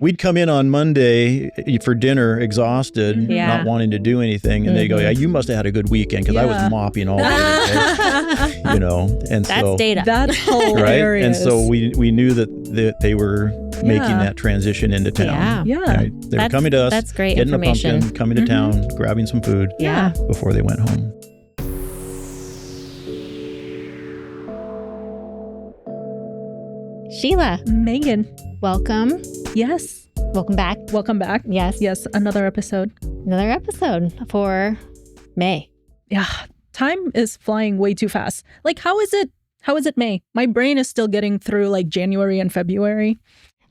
We'd come in on Monday for dinner exhausted, not wanting to do anything. And they go, yeah, you must have had a good weekend because I was mopping all day. And that's data. That's hilarious. Right? And so we knew that they were making that transition into town. Right? They were coming to us, that's great getting information. a pumpkin, coming to town, grabbing some food before they went home. Sheila. Megan. Welcome. Yes. Welcome back. Welcome back. Yes. Another episode. Another episode for May. Yeah. Time is flying way too fast. Like, how is it May? My brain is still getting through like January and February.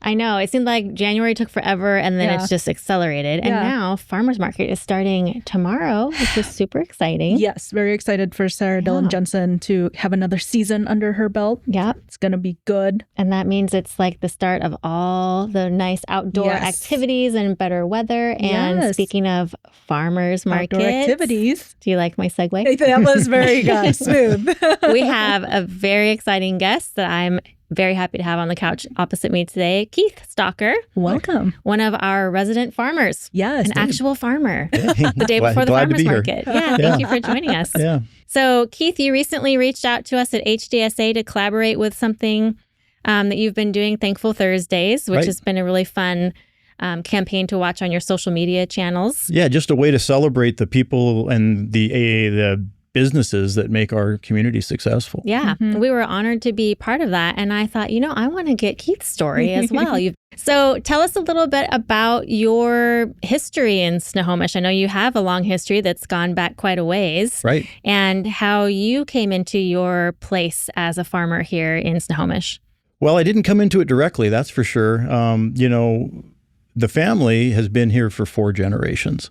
I know. It seemed like January took forever and then it's just accelerated. And now farmers market is starting tomorrow, which is super exciting. Yes. Very excited for Sarah Dillon Jensen to have another season under her belt. Yeah. It's going to be good. And that means it's like the start of all the nice outdoor activities and better weather. And speaking of farmers market outdoor activities. Do you like my segue? That was very smooth. We have a very exciting guest that I'm very happy to have on the couch opposite me today, Keith Stalker. Welcome. One of our resident farmers. Yes. An actual farmer. The day before the farmers market. Thank you for joining us. So, Keith, you recently reached out to us at HDSA to collaborate with something that you've been doing, Thankful Thursdays, which has been a really fun campaign to watch on your social media channels. Yeah, just a way to celebrate the people and the businesses that make our community successful. Yeah, we were honored to be part of that. And I thought, I want to get Keith's story as well. So tell us a little bit about your history in Snohomish. I know you have a long history that's gone back quite a ways. Right. And how you came into your place as a farmer here in Snohomish. Well, I didn't come into it directly, that's for sure. The family has been here for 4 generations.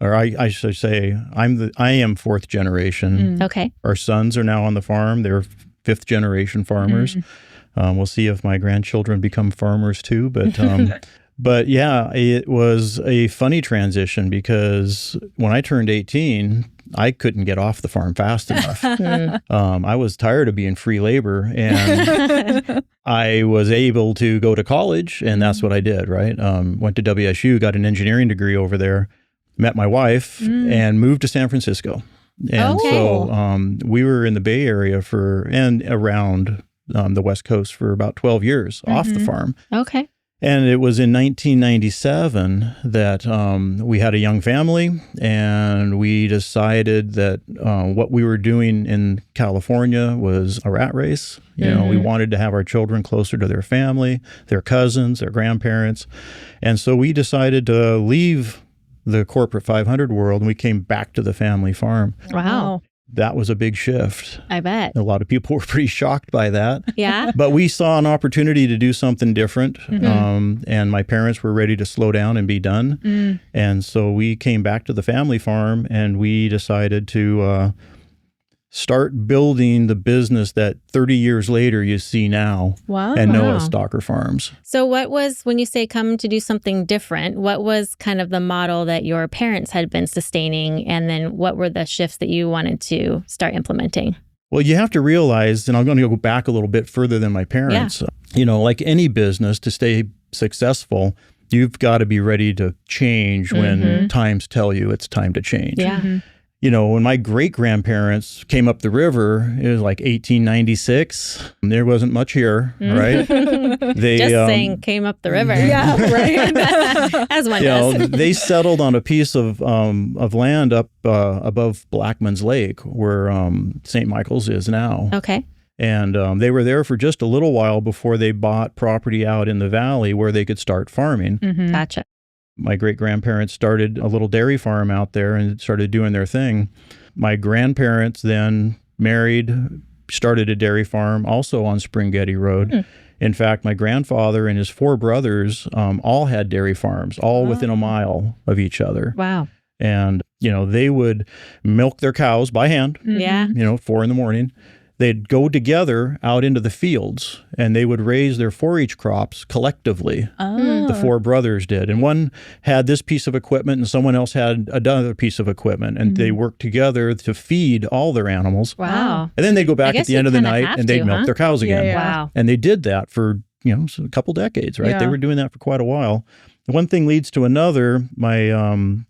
Or I should say, I am 4th generation. Okay. Our sons are now on the farm. They're 5th generation farmers. We'll see if my grandchildren become farmers too. But yeah, it was a funny transition because when I turned 18, I couldn't get off the farm fast enough. I was tired of being free labor, and I was able to go to college, and that's what I did, right? Went to WSU, got an engineering degree over there. Met my wife and moved to San Francisco. And so we were in the Bay Area and around the West Coast for about 12 years off the farm. Okay. And it was in 1997 that we had a young family, and we decided that what we were doing in California was a rat race. We wanted to have our children closer to their family, their cousins, their grandparents. And so we decided to leave the corporate 500 world, and we came back to the family farm. Wow. That was a big shift. I bet. A lot of people were pretty shocked by that. Yeah. But we saw an opportunity to do something different. And my parents were ready to slow down and be done. And so we came back to the family farm, and we decided to start building the business that 30 years later you see now and know as Stalker Farms. So what was, when you say come to do something different, what was kind of the model that your parents had been sustaining? And then what were the shifts that you wanted to start implementing? Well, you have to realize, and I'm going to go back a little bit further than my parents, like any business, to stay successful, you've got to be ready to change when times tell you it's time to change. Yeah. When my great-grandparents came up the river, it was like 1896. There wasn't much here, right? They just saying came up the river. Yeah, right. As one does. They settled on a piece of land up above Blackman's Lake, where St. Michael's is now. Okay. And they were there for just a little while before they bought property out in the valley where they could start farming. Gotcha. My great-grandparents started a little dairy farm out there and started doing their thing. My grandparents then married, started a dairy farm also on Springgetty Road. In fact, my grandfather and his 4 brothers all had dairy farms, all within a mile of each other. Wow. And, they would milk their cows by hand, 4 in the morning. They'd go together out into the fields, and they would raise their 4-H crops collectively. The 4 brothers did. And one had this piece of equipment, and someone else had another piece of equipment. And they worked together to feed all their animals. Wow. And then they'd go back at the end of the night, and they'd milk their cows again. Wow. And they did that for a couple decades, right? Yeah. They were doing that for quite a while. One thing leads to another. My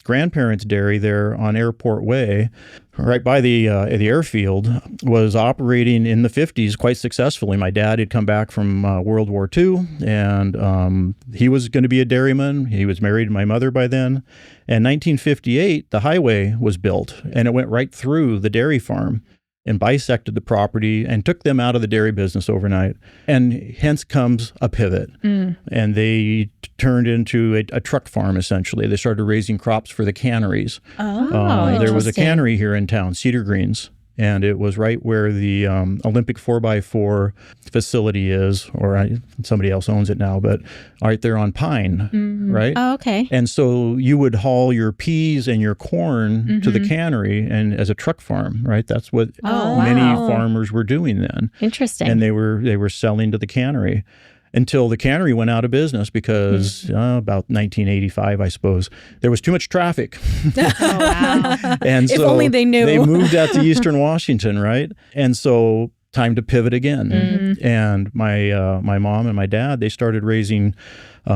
grandparents' dairy there on Airport Way, right by the airfield, was operating in the 50s quite successfully. My dad had come back from World War II, and he was going to be a dairyman. He was married to my mother by then. And 1958, the highway was built, and it went right through the dairy farm and bisected the property and took them out of the dairy business overnight. And hence comes a pivot. And they turned into a truck farm, essentially. They started raising crops for the canneries. There was a cannery here in town, Cedar Greens. And it was right where the Olympic 4x4 facility is, or somebody else owns it now, but right there on Pine, right? Oh, okay. And so you would haul your peas and your corn to the cannery and as a truck farm, right? That's what many farmers were doing then. Interesting. And they were selling to the cannery. Until the cannery went out of business because about 1985, I suppose, there was too much traffic. And so if only they knew. They moved out to Eastern Washington, right? And so time to pivot again. And my mom and my dad, they started raising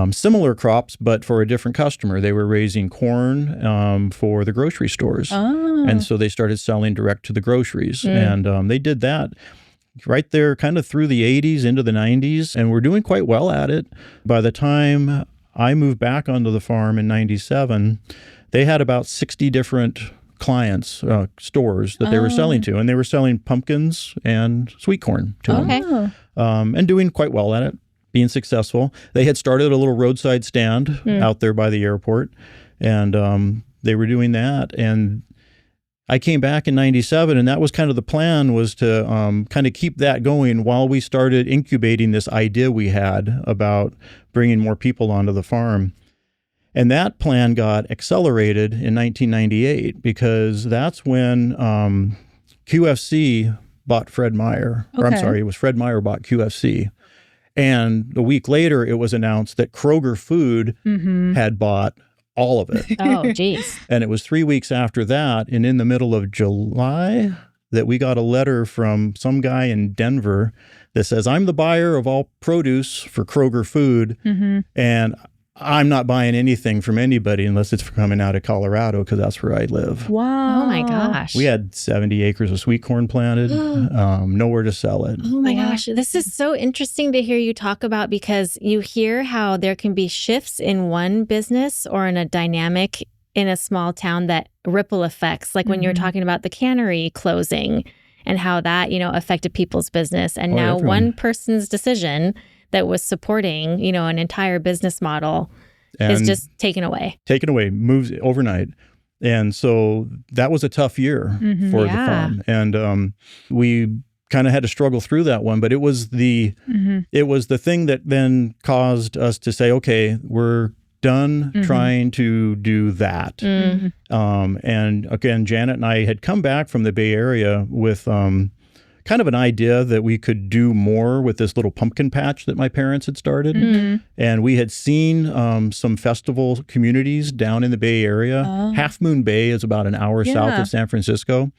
similar crops, but for a different customer. They were raising corn for the grocery stores. And so they started selling direct to the groceries. And they did that right there kind of through the 80s into the 90s, and we're doing quite well at it. By the time I moved back onto the farm in 97, they had about 60 different clients, stores that they were selling to, and they were selling pumpkins and sweet corn to them, and doing quite well at it, being successful. They had started a little roadside stand out there by the airport, and they were doing that. And I came back in 97, and that was kind of the plan, was to kind of keep that going while we started incubating this idea we had about bringing more people onto the farm. And that plan got accelerated in 1998 because that's when QFC bought Fred Meyer. Or I'm sorry, it was Fred Meyer bought QFC. And a week later, it was announced that Kroger Food had bought all of it. Oh, geez. And it was 3 weeks after that, and in the middle of July, that we got a letter from some guy in Denver that says, I'm the buyer of all produce for Kroger Food, and I'm not buying anything from anybody unless it's coming out of Colorado, because that's where I live. Wow. Oh, my gosh. We had 70 acres of sweet corn planted, nowhere to sell it. Oh, my gosh. This is so interesting to hear you talk about, because you hear how there can be shifts in one business or in a dynamic in a small town that ripple effects, like when you're talking about the cannery closing and how that, affected people's business. And now one person's decision that was supporting, an entire business model is just taken away. Moves overnight. And so that was a tough year for the farm. And we kind of had to struggle through that one, but it was the thing that then caused us to say, okay, we're done trying to do that. And again, Janet and I had come back from the Bay Area with kind of an idea that we could do more with this little pumpkin patch that my parents had started. And we had seen some festival communities down in the Bay Area. Half Moon Bay is about an hour south of San Francisco.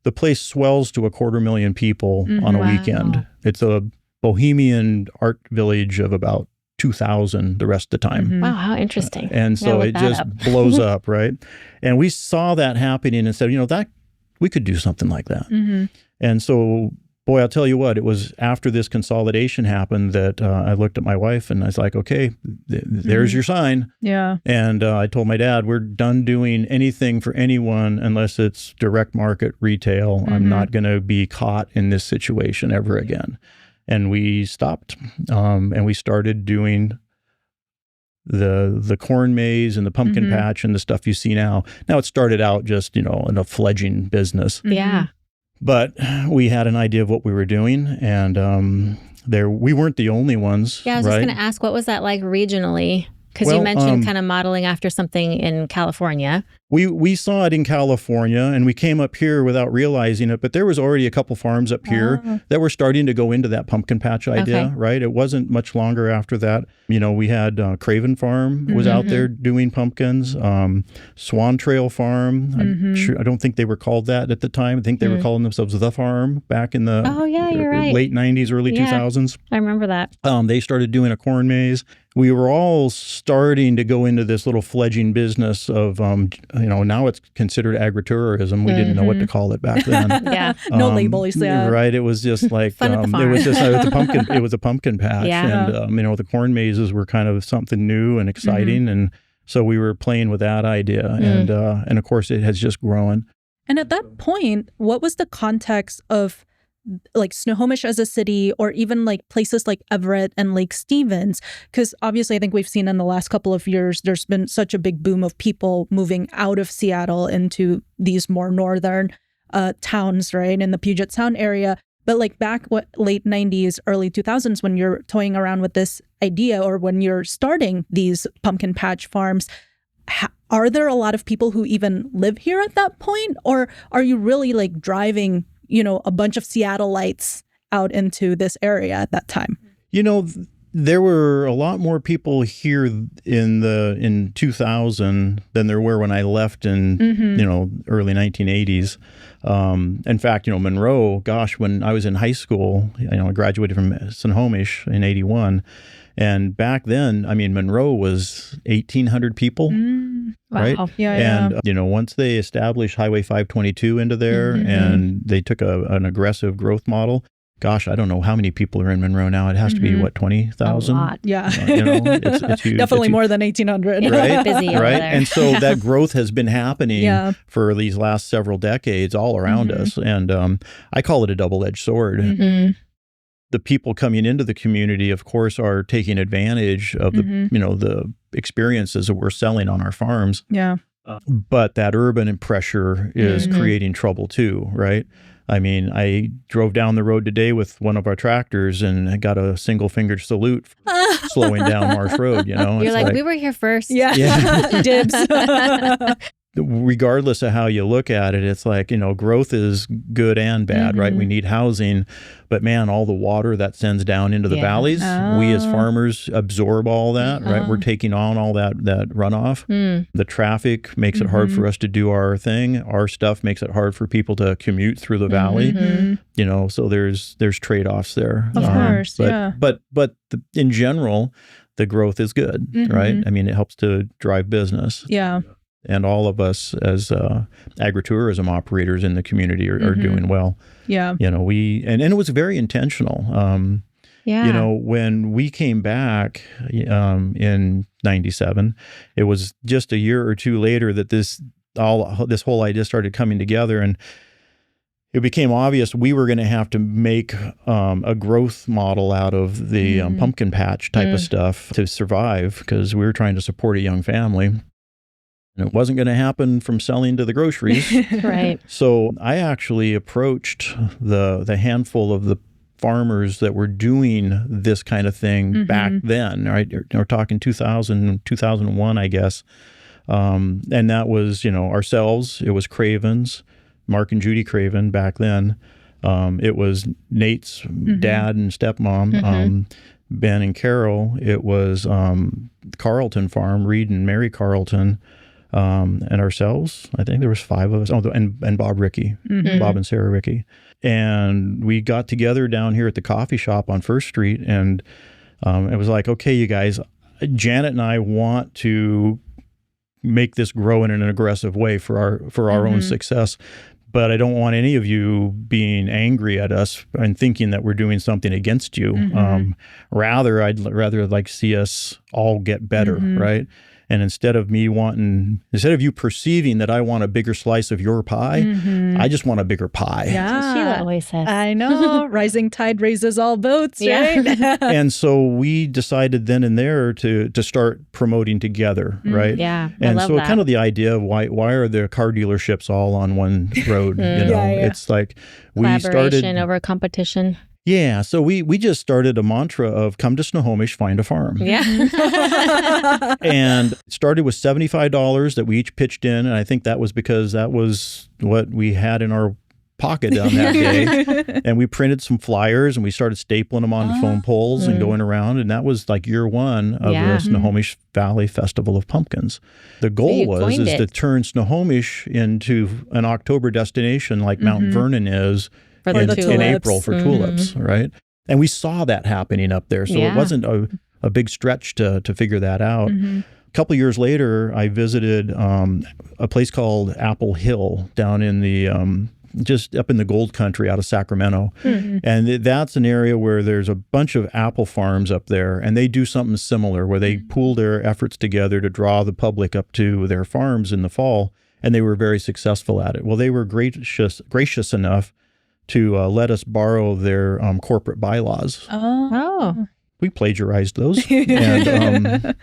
The place swells to 250,000 people on a weekend. It's a bohemian art village of about 2,000 the rest of the time. Wow, how interesting. And so it just blows up, right? And we saw that happening and said, that we could do something like that. And so, boy, I'll tell you what, it was after this consolidation happened that I looked at my wife and I was like, okay, there's your sign. Yeah. And I told my dad, we're done doing anything for anyone unless it's direct market retail. I'm not going to be caught in this situation ever again. And we stopped, and we started doing the corn maze and the pumpkin patch and the stuff you see now. Now it started out just, in a fledgling business. Yeah. But we had an idea of what we were doing, and we weren't the only ones. Yeah, I was just going to ask, what was that like regionally? Because you mentioned kind of modeling after something in California. We saw it in California, and we came up here without realizing it, but there was already a couple farms up here that were starting to go into that pumpkin patch idea, right? It wasn't much longer after that. We had Craven Farm was out there doing pumpkins, Swan Trail Farm. I don't think they were called that at the time. I think they were calling themselves The Farm back in the late 90s, early 2000s. I remember that. They started doing a corn maze. We were all starting to go into this little fledging business of, now it's considered agro-tourism. We didn't know what to call it back then. No labels. Yeah. Right. It was just like, it was just it was a pumpkin patch. Yeah. And, the corn mazes were kind of something new and exciting. And so we were playing with that idea. And of course, it has just grown. And at that point, what was the context of like Snohomish as a city, or even like places like Everett and Lake Stevens? Because obviously I think we've seen in the last couple of years, there's been such a big boom of people moving out of Seattle into these more northern towns, right, in the Puget Sound area. But like back late 90s, early 2000s, when you're toying around with this idea, or when you're starting these pumpkin patch farms, are there a lot of people who even live here at that point? Or are you really like driving a bunch of Seattleites out into this area at that time? There were a lot more people here in 2000 than there were when I left in, early 1980s. In fact, Monroe, gosh, when I was in high school, I graduated from Snohomish in 81. And back then, Monroe was 1,800 people. Right? Wow. Yeah. And, once they established Highway 522 into there and they took an aggressive growth model, gosh, I don't know how many people are in Monroe now. It has to be, 20,000? A lot. Yeah. It's huge. Definitely more than 1,800. Right? Busy over right? there. And so that growth has been happening for these last several decades all around us. And I call it a double-edged sword. The people coming into the community, of course, are taking advantage of the, the experiences that we're selling on our farms. Yeah. But that urban pressure is creating trouble too, right? I drove down the road today with one of our tractors and got a single-fingered salute slowing down Marsh Road, You're like, we were here first. Yeah. Dibs. Regardless of how you look at it, it's like, growth is good and bad, right? We need housing, but man, all the water that sends down into the valleys, we as farmers absorb all that, right? We're taking on all that runoff. The traffic makes it hard for us to do our thing. Our stuff makes it hard for people to commute through the valley. So there's trade-offs there. Of course, but in general, the growth is good, right? It helps to drive business. Yeah. And all of us as agritourism operators in the community are doing well. Yeah. And it was very intentional. When we came back in 97, it was just a year or two later that this whole idea started coming together, and it became obvious we were going to have to make a growth model out of the pumpkin patch type of stuff to survive, because we were trying to support a young family. And it wasn't going to happen from selling to the groceries. Right. So I actually approached the handful of the farmers that were doing this kind of thing back then, right? We're talking 2000, 2001, I guess. And that was, ourselves. It was Craven's, Mark and Judy Craven back then. It was Nate's dad and stepmom, Ben and Carol. It was Carlton Farm, Reed and Mary Carlton. And ourselves. I think there was 5 of us. Oh, and Bob Rickey, Bob and Sarah Rickey. And we got together down here at the coffee shop on First Street, and it was like, okay, you guys, Janet and I want to make this grow in an aggressive way for our own success. But I don't want any of you being angry at us and thinking that we're doing something against you. I'd rather like see us all get better, right? And instead of you perceiving that I want a bigger slice of your pie, I just want a bigger pie. Yeah. Sheila always says. I know. Rising tide raises all boats, right? And so we decided then and there to start promoting together, right? Yeah. And I love so that. kind of the idea of why are the car dealerships all on one road? It's like we started over competition. Yeah, so we just started a mantra of come to Snohomish, find a farm. Yeah. And it started with $75 that we each pitched in, and I think that was because that was what we had in our pocket on that day. And we printed some flyers and we started stapling them onto phone poles and going around, and that was like year one of the Snohomish Valley Festival of Pumpkins. The goal was to turn Snohomish into an October destination like Mount Vernon is in April for tulips, right? And we saw that happening up there. So it wasn't a big stretch to figure that out. A couple of years later, I visited a place called Apple Hill down in the just up in the gold country out of Sacramento. And that's an area where there's a bunch of apple farms up there, and they do something similar where they pool their efforts together to draw the public up to their farms in the fall, and they were very successful at it. Well, they were gracious enough to let us borrow their corporate bylaws. Oh. We plagiarized those and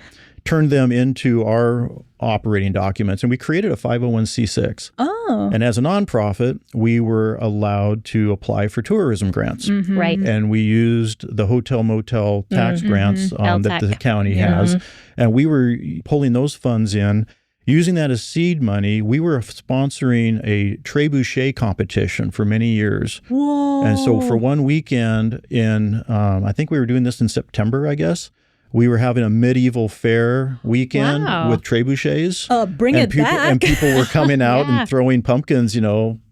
turned them into our operating documents, and we created a 501c6. And as a nonprofit, we were allowed to apply for tourism grants. Right. And we used the hotel motel tax grants that the county has. And we were pulling those funds in. Using that as seed money, we were sponsoring a trebuchet competition for many years. Whoa. And so for one weekend in, I think we were doing this in September, I guess, we were having a medieval fair weekend with trebuchets. Bring it back. And people were coming out and throwing pumpkins, I don't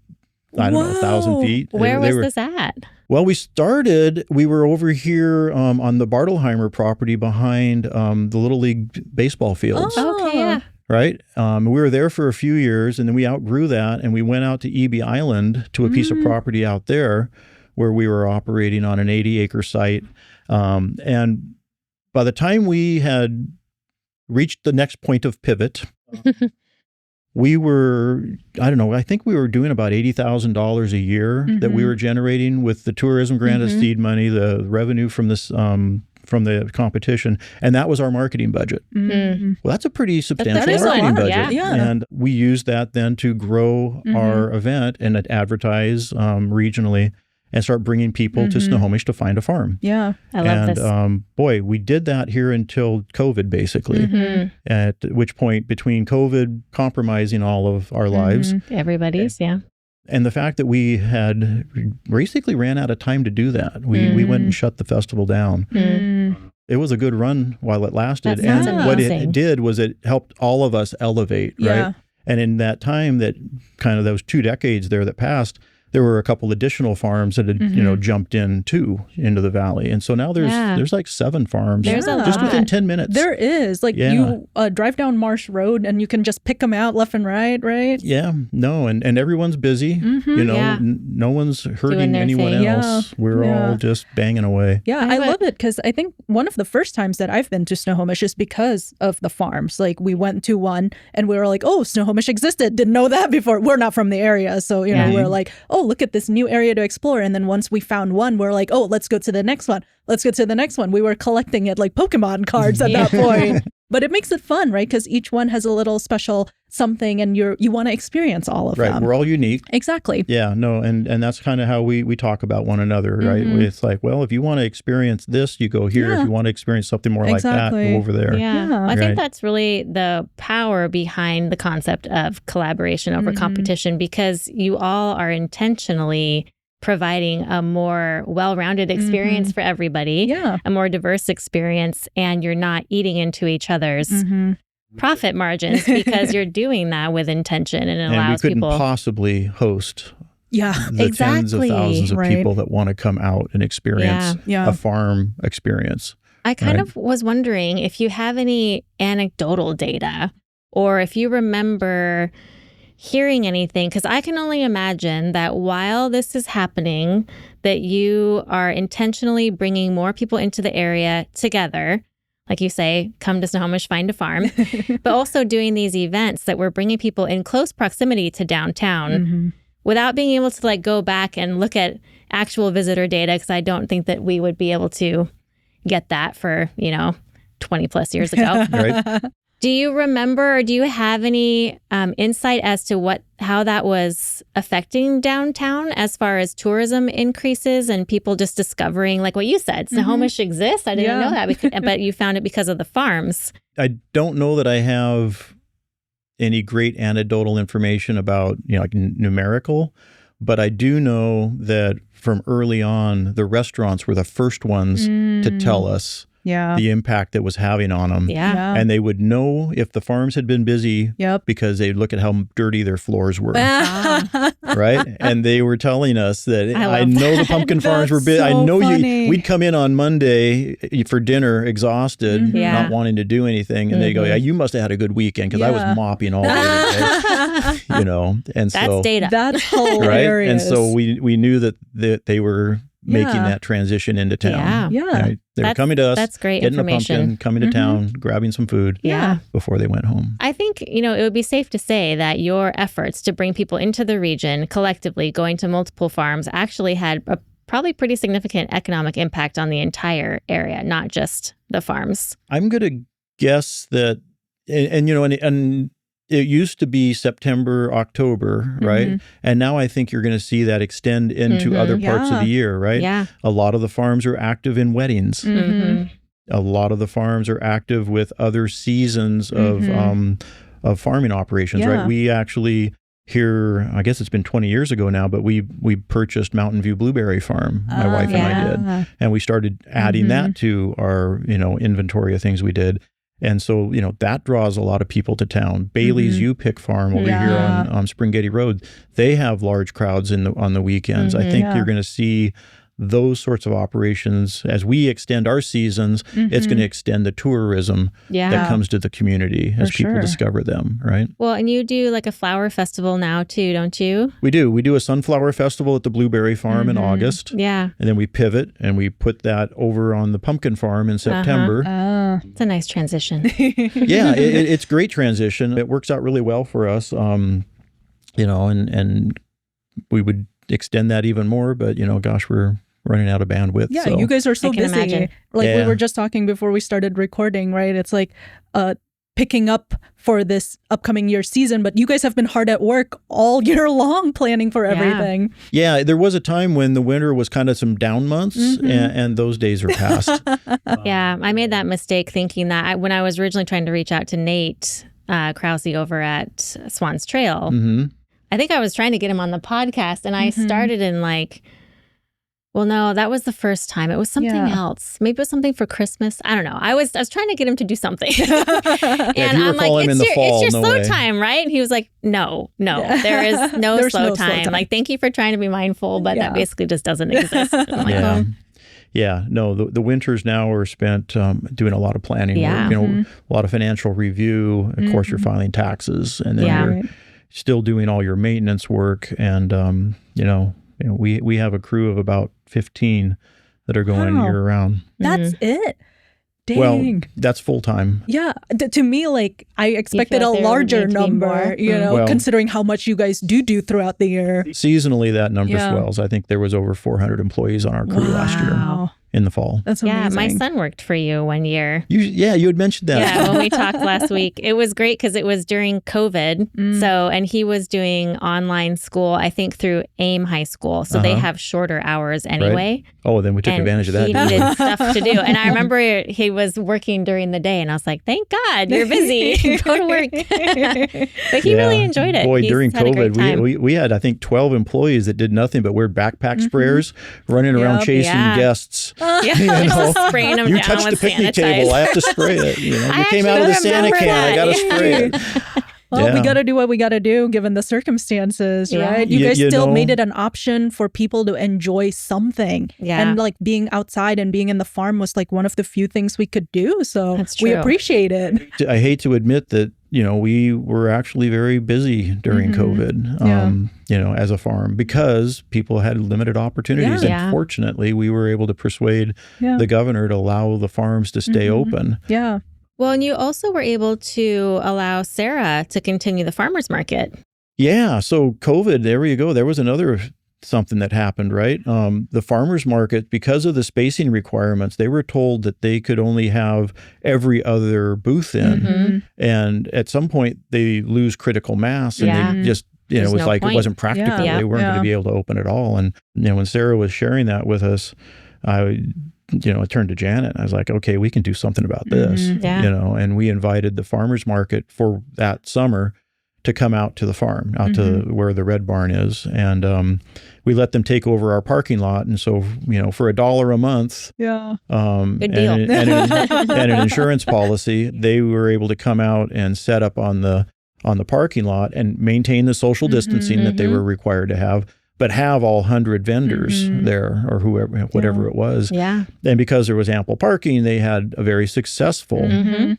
know, 1,000 feet. Where was this at? Well, we were over here on the Bartelheimer property behind the Little League baseball fields. Oh, okay, yeah. Right? We were there for a few years, and then we outgrew that, and we went out to EB Island to a piece of property out there where we were operating on an 80-acre site. And by the time we had reached the next point of pivot, we were, I think we were doing about $80,000 a year that we were generating with the tourism grant as seed money, the revenue from this from the competition, and that was our marketing budget. Well, that's a pretty substantial marketing budget. Yeah. And we used that then to grow our event and advertise regionally and start bringing people to Snohomish to find a farm. Yeah. I love this. Boy, we did that here until COVID, basically, at which point between COVID compromising all of our lives. Everybody's, And the fact that we had basically ran out of time to do that. We went and shut the festival down. It was a good run while it lasted. And what it did was it helped all of us elevate, right? And in that time, that kind of those 2 decades there that passed, there were a couple additional farms that had, jumped into the valley. And so now there's like 7 farms just within 10 minutes. There is. You drive down Marsh Road and you can just pick them out left and right, right? Yeah. No. And everyone's busy. No one's hurting anyone else. We're all just banging away. Yeah. I love it because I think one of the first times that I've been to Snohomish is because of the farms. Like we went to one and we were like, oh, Snohomish existed. Didn't know that before. We're not from the area. So, we're like, oh, look at this new area to explore. And then once we found one, we're like, oh, let's go to the next one. Let's go to the next one. We were collecting it like Pokemon cards at that point. But it makes it fun, right? Because each one has a little special something and you want to experience all of them. Right. We're all unique. Exactly. Yeah. No. And that's kind of how we talk about one another, right? It's like, well, if you want to experience this, you go here. If you want to experience something more like that, go over there. Yeah. I think that's really the power behind the concept of collaboration over competition, because you all are intentionally providing a more well-rounded experience for everybody, a more diverse experience, and you're not eating into each other's profit margins because you're doing that with intention, and it allows people. And we couldn't possibly host the tens of thousands of people that want to come out and experience a farm experience. I kind of was wondering if you have any anecdotal data, or if you remember hearing anything, because I can only imagine that while this is happening, that you are intentionally bringing more people into the area together. Like you say, come to Snohomish, find a farm, but also doing these events that we're bringing people in close proximity to downtown without being able to go back and look at actual visitor data, because I don't think that we would be able to get that for, 20 plus years ago. Right. Do you remember, or do you have any insight as to how that was affecting downtown as far as tourism increases and people just discovering, like what you said, Snohomish exists? I didn't know that, but you found it because of the farms. I don't know that I have any great anecdotal information about, like numerical, but I do know that from early on, the restaurants were the first ones to tell us the impact that was having on them. Yeah. And they would know if the farms had been busy because they'd look at how dirty their floors were. Right? And they were telling us that I know the pumpkin farms were busy. So I know funny. we'd come in on Monday for dinner exhausted, not wanting to do anything. And they go, you must have had a good weekend because I was mopping all day today. And that's so data. That's hilarious. Right? And so we knew that they were making that transition into town. Right? They were coming to us. That's great getting information. a pumpkin, coming to town, grabbing some food before they went home. I think, it would be safe to say that your efforts to bring people into the region collectively, going to multiple farms, actually had a probably pretty significant economic impact on the entire area, not just the farms. I'm going to guess that, and it used to be September, October, right? And now I think you're going to see that extend into other parts of the year, right? Yeah. A lot of the farms are active in weddings. A lot of the farms are active with other seasons of farming operations, right? We actually here, I guess it's been 20 years ago now, but we purchased Mountain View Blueberry Farm, my wife and I did. And we started adding that to our, inventory of things we did. And so, that draws a lot of people to town. Bailey's U-Pick Farm over here on Springate Road, they have large crowds on the weekends. I think you're going to see those sorts of operations as we extend our seasons. It's going to extend the tourism that comes to the community as people discover them, right? Well, and you do like a flower festival now too, don't you? We do. We do a sunflower festival at the Blueberry Farm in August. Yeah. And then we pivot and we put that over on the pumpkin farm in September. It's a nice transition. It's great transition. It works out really well for us. And we would extend that even more, but gosh, we're running out of bandwidth. Yeah, so. you guys are so busy. Imagine. We were just talking before we started recording, right? It's like picking up for this upcoming year season, but you guys have been hard at work all year long planning for everything. Yeah, there was a time when the winter was kind of some down months, and those days are past. Yeah, I made that mistake thinking that when I was originally trying to reach out to Nate Krause over at Swans Trail, I think I was trying to get him on the podcast, and I started in well, no, that was the first time. It was something else. Maybe it was something for Christmas. I don't know. I was trying to get him to do something. And I'm like, it's your slow time, right? And he was like, no, there is no slow time. Like, thank you for trying to be mindful, but that basically just doesn't exist. I'm like, no, the winters now are spent doing a lot of planning work, a lot of financial review. Of course, you're filing taxes, and then you're still doing all your maintenance work. And, we have a crew of about 15 that are going year round. That's it. Dang. Well, that's full time. Yeah. To me, I expected a larger number, considering how much you guys do throughout the year. Seasonally, that number swells. I think there was over 400 employees on our crew last year in the fall. That's amazing. Yeah, my son worked for you one year. You had mentioned that. Yeah, when we talked last week. It was great because it was during COVID. And he was doing online school, I think through AIM High School. So they have shorter hours anyway. Right. Oh, then we took advantage of that. He needed stuff to do. And I remember he was working during the day and I was like, thank God you're busy. Go to work. But he really enjoyed it. Boy, during COVID, we had, I think, 12 employees that did nothing but wear backpack sprayers, running around chasing guests. Spraying them you down touched with the picnic sanitize. table. I have to spray it. You came out of the Santa can. I got to spray it. Well, we got to do what we got to do given the circumstances, right? You guys still made it an option for people to enjoy something. Yeah. And being outside and being in the farm was one of the few things we could do. So we appreciate it. I hate to admit that, we were actually very busy during COVID, as a farm because people had limited opportunities. And fortunately, we were able to persuade the governor to allow the farms to stay open. Yeah. Well, and you also were able to allow Sarah to continue the farmers market. Yeah. So COVID, there you go. There was another something that happened, right? The farmers market, because of the spacing requirements, they were told that they could only have every other booth in. And at some point they lose critical mass and they just, it was like, it wasn't practical. They weren't going to be able to open at all. And, when Sarah was sharing that with us, I turned to Janet and I was like, okay, we can do something about this, and we invited the farmers market for that summer to come out to the farm, out to where the Red Barn is. And we let them take over our parking lot. And so, for $1 a month, good deal. and an insurance policy, they were able to come out and set up on the parking lot and maintain the social distancing that they were required to have, but have all 100 vendors there, or whoever, whatever it was. Yeah. And because there was ample parking, they had a very successful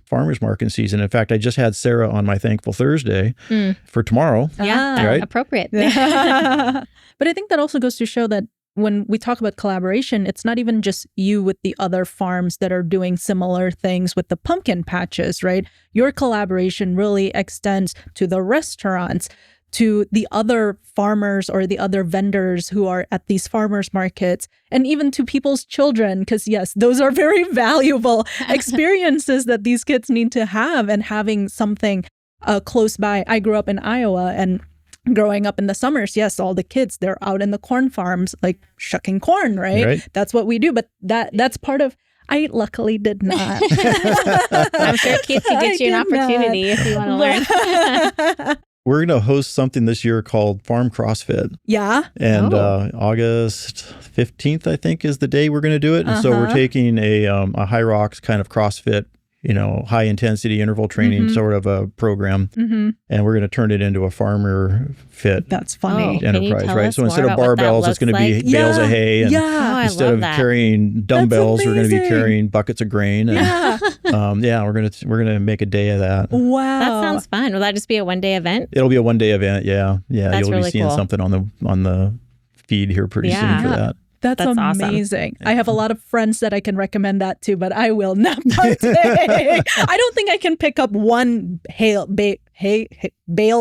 farmers market season. In fact, I just had Sarah on my Thankful Thursday for tomorrow. Yeah, right? Appropriate. But I think that also goes to show that when we talk about collaboration, it's not even just you with the other farms that are doing similar things with the pumpkin patches, right? Your collaboration really extends to the restaurants, to the other farmers or the other vendors who are at these farmers markets, and even to people's children, because yes, those are very valuable experiences that these kids need to have, and having something close by. I grew up in Iowa, and growing up in the summers, yes, all the kids, they're out in the corn farms, like shucking corn, right? That's what we do. But that's part of, I luckily did not. I'm sure Keith could get you an opportunity if you want to learn. We're going to host something this year called Farm CrossFit. Yeah. And August 15th, I think, is the day we're going to do it. And so we're taking a High Rocks kind of CrossFit, high intensity interval training sort of a program. And we're going to turn it into a farmer fit. That's funny. Enterprise, right? So instead of barbells, it's going to be bales of hay. And instead of carrying dumbbells, we're going to be carrying buckets of grain. And, we're going to make a day of that. Wow. That sounds fun. Will that just be a one-day event? It'll be a one-day event. Yeah. That's You'll really be seeing something on the feed here pretty soon for that. That's amazing. Awesome. I have a lot of friends that I can recommend that to, but I will not partake. I don't think I can pick up one bale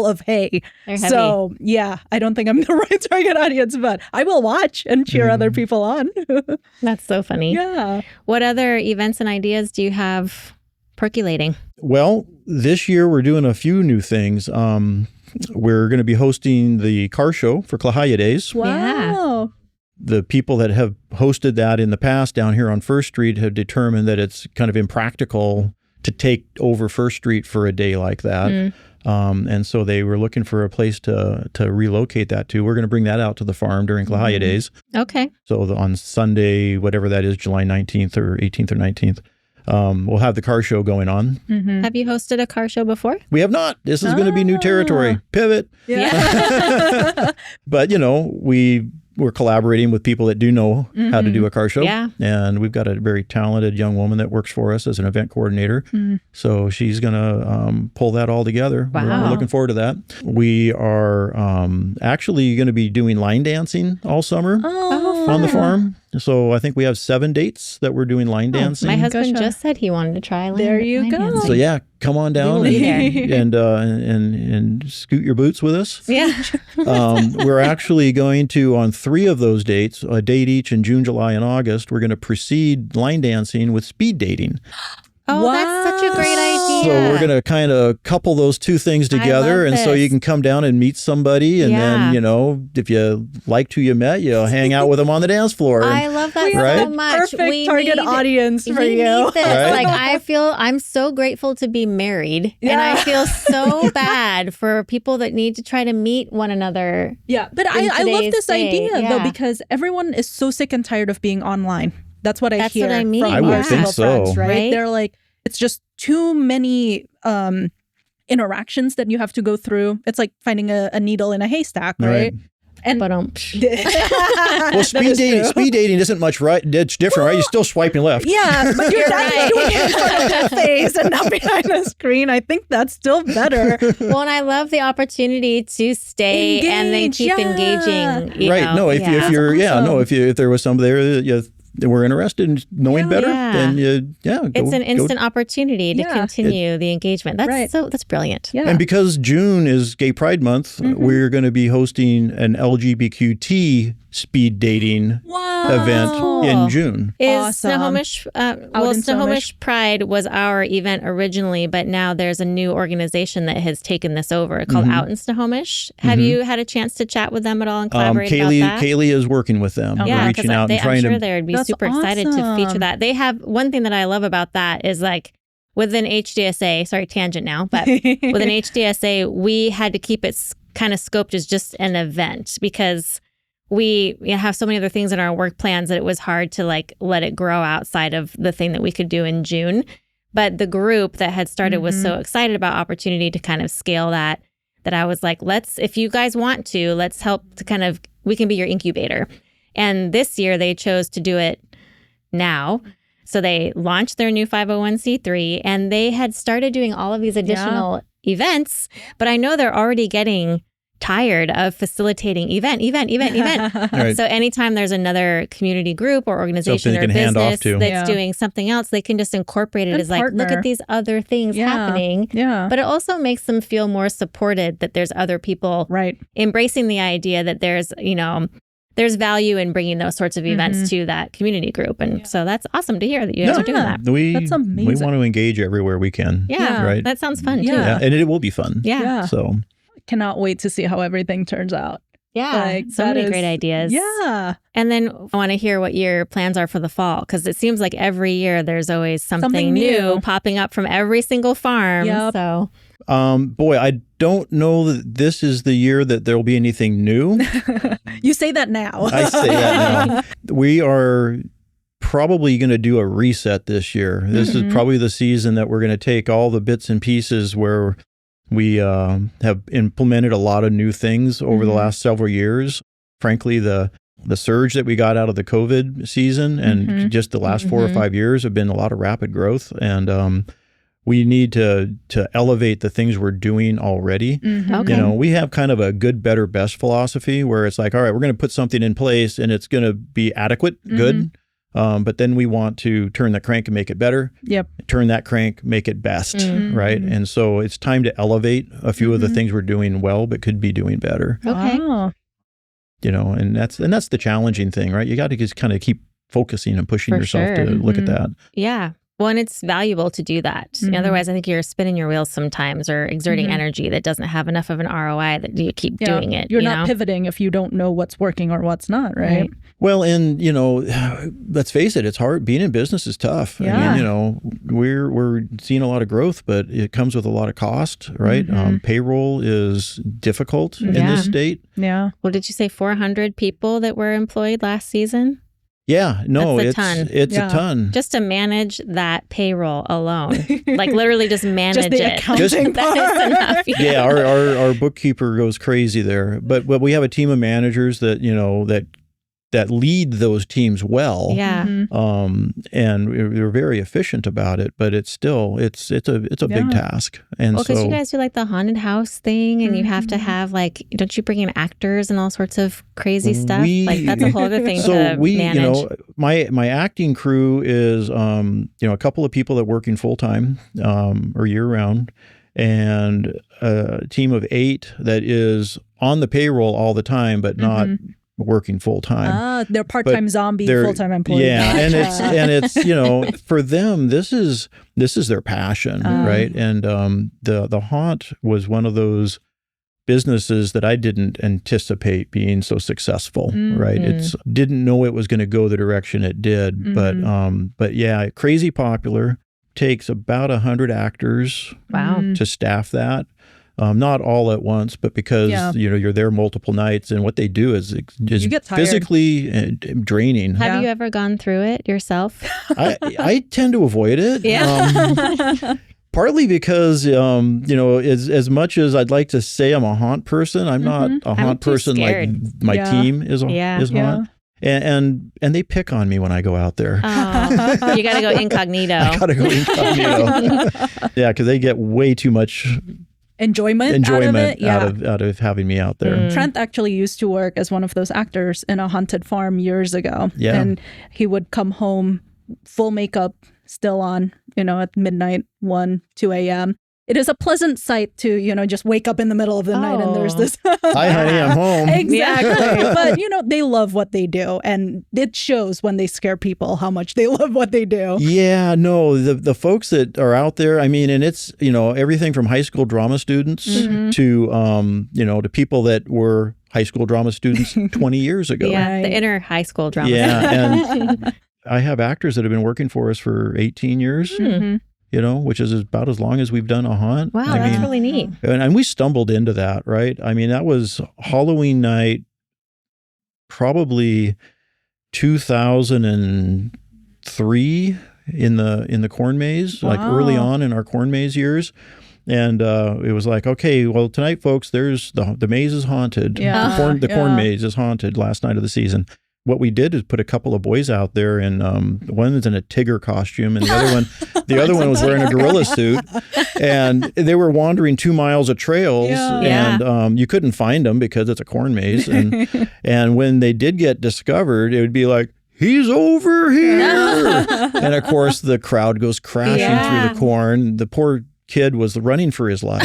of hay. So I don't think I'm the right target audience, but I will watch and cheer other people on. That's so funny. Yeah. What other events and ideas do you have percolating? Well, this year we're doing a few new things. We're going to be hosting the car show for Klahaya Days. Wow. Yeah. The people that have hosted that in the past down here on First Street have determined that it's kind of impractical to take over First Street for a day like that. And so they were looking for a place to relocate that to. We're going to bring that out to the farm during Klahaya Days. Okay. So on Sunday, whatever that is, July 19th or 18th or 19th, we'll have the car show going on. Have you hosted a car show before? We have not. This is going to be new territory. Pivot. Yeah. But, we're collaborating with people that do know how to do a car show. Yeah. And we've got a very talented young woman that works for us as an event coordinator. So she's going to pull that all together. Wow. We're looking forward to that. We are actually going to be doing line dancing all summer on the farm. So I think we have 7 dates that we're doing line dancing. My husband just said he wanted to try line There you go. dancing. So come on down and scoot your boots with us. Yeah. We're actually going to, on 3 of those dates, a date each in June, July, and August, we're going to precede line dancing with speed dating. Oh, that's such a great idea. So we're going to kind of couple those 2 things together. And so you can come down and meet somebody. And then, if you liked who you met, you'll hang out with them on the dance floor. I love that so much. Perfect target audience for you. Need this. Right? I'm so grateful to be married. And I feel so bad for people that need to try to meet one another. Yeah. But I love this idea, though, because everyone is so sick and tired of being online. That's what I hear. What I mean. From I would think so. Friends, right? They're like, it's just too many interactions that you have to go through. It's like finding a needle in a haystack, right? And well, speed dating isn't much it's different, right? You're still swiping left. Yeah, but you're doing it in front of your face and not behind the screen. I think that's still better. Well, and I love the opportunity to stay and then keep engaging. Right. No, if you're, if there was somebody there, we're interested in knowing better, then it's an instant opportunity to continue the engagement. That's brilliant. Yeah. And because June is Gay Pride Month, we're going to be hosting an LGBTQT speed dating event in June. Is Snohomish, Snohomish Pride was our event originally, but now there's a new organization that has taken this over called Out in Snohomish. Have you had a chance to chat with them at all and collaborate about that? Kaylee is working with them. Yeah, reaching out and trying I'm sure they would be super excited to feature that. They have one thing that I love about that is like within HDSA, sorry, tangent now, but within HDSA, we had to keep it kind of scoped as just an event because we have so many other things in our work plans that it was hard to like let it grow outside of the thing that we could do in June. But the group that had started was so excited about opportunity to kind of scale that I was like, if you guys want to, let's help to we can be your incubator. And this year they chose to do it now. So they launched their new 501c3 and they had started doing all of these additional events, but I know they're already getting tired of facilitating event. Right. So anytime there's another community group or organization or business that's doing something else, they can just incorporate it as like, look at these other things happening. Yeah. But it also makes them feel more supported that there's other people embracing the idea that there's value in bringing those sorts of events to that community group. And so that's awesome to hear that you guys are doing that. That's amazing. We want to engage everywhere we can. Yeah. Right. That sounds fun too. Yeah. And it will be fun. Yeah. So cannot wait to see how everything turns out. Yeah, so many great ideas. Yeah. And then I want to hear what your plans are for the fall, because it seems like every year there's always something new popping up from every single farm. Yep. So, boy, I don't know that this is the year that there will be anything new. You say that now. I say that now. We are probably going to do a reset this year. This is probably the season that we're going to take all the bits and pieces where we have implemented a lot of new things over the last several years. Frankly, the surge that we got out of the COVID season and just the last 4 or 5 years have been a lot of rapid growth. And we need to elevate the things we're doing already. Okay. We have kind of a good, better, best philosophy where it's like, all right, we're going to put something in place and it's going to be adequate, good. But then we want to turn the crank and make it better. Yep. Turn that crank, make it best, right? And so it's time to elevate a few of the things we're doing well, but could be doing better. Okay. Wow. And that's the challenging thing, right? You got to just kind of keep focusing and pushing yourself to look at that. Yeah. Well, and it's valuable to do that. Otherwise, I think you're spinning your wheels sometimes or exerting energy that doesn't have enough of an ROI that you keep doing it. You're not pivoting if you don't know what's working or what's not, right? Well, and, let's face it, it's hard. Being in business is tough. Yeah. I mean, we're seeing a lot of growth, but it comes with a lot of cost, right? Payroll is difficult in this state. Yeah. Well, did you say 400 people that were employed last season? Yeah, no, it's a ton. Just to manage that payroll alone, like literally just manage just the it. Accounting part. That is enough. Yeah, our bookkeeper goes crazy there, but we have a team of managers that that lead those teams well. Yeah. And they're very efficient about it, but it's still it's a big task. And because you guys do like the haunted house thing, and you have to have don't you bring in actors and all sorts of crazy stuff? That's a whole other thing to manage. My acting crew is a couple of people that are working full time or year round, and a team of 8 that is on the payroll all the time, but not working full time. They're part-time zombie full-time employees. Yeah, and it's for them this is their passion, right? And the haunt was one of those businesses that I didn't anticipate being so successful, right? It's didn't know it was going to go the direction it did, but yeah, crazy popular. Takes about 100 actors to staff that. Not all at once, but because you're there multiple nights, and what they do is you get tired. Physically draining. Have you ever gone through it yourself? I tend to avoid it. Yeah. Partly because as much as I'd like to say I'm a haunt person, I'm not a haunt person like my team is haunt. And they pick on me when I go out there. Oh, you got to go incognito. I got to go incognito. Yeah, because they get way too much enjoyment out of it. Yeah. out of having me out there. Trent actually used to work as one of those actors in a haunted farm years ago. Yeah. And he would come home, full makeup still on, at midnight, 1, 2 a.m. It is a pleasant sight to, just wake up in the middle of the night and there's this. Hi, honey, I'm home. Exactly. But, they love what they do. And it shows when they scare people how much they love what they do. Yeah, no, the folks that are out there, I mean, and it's, everything from high school drama students to, to people that were high school drama students 20 years ago. Yeah, right. The inner high school drama. Yeah, and I have actors that have been working for us for 18 years. Which is about as long as we've done a haunt. Wow, that's really neat. And we stumbled into that, right? I mean, that was Halloween night, probably 2003 in the corn maze, like early on in our corn maze years. And it was like, okay, well, tonight, folks, there's the maze is haunted. Yeah. The corn maze is haunted last night of the season. What we did is put a couple of boys out there, and one was in a Tigger costume, and the other one was wearing a gorilla suit, and they were wandering 2 miles of trails, and you couldn't find them because it's a corn maze, and when they did get discovered, it would be like, he's over here, and of course the crowd goes crashing through the corn. The poor kid was running for his life.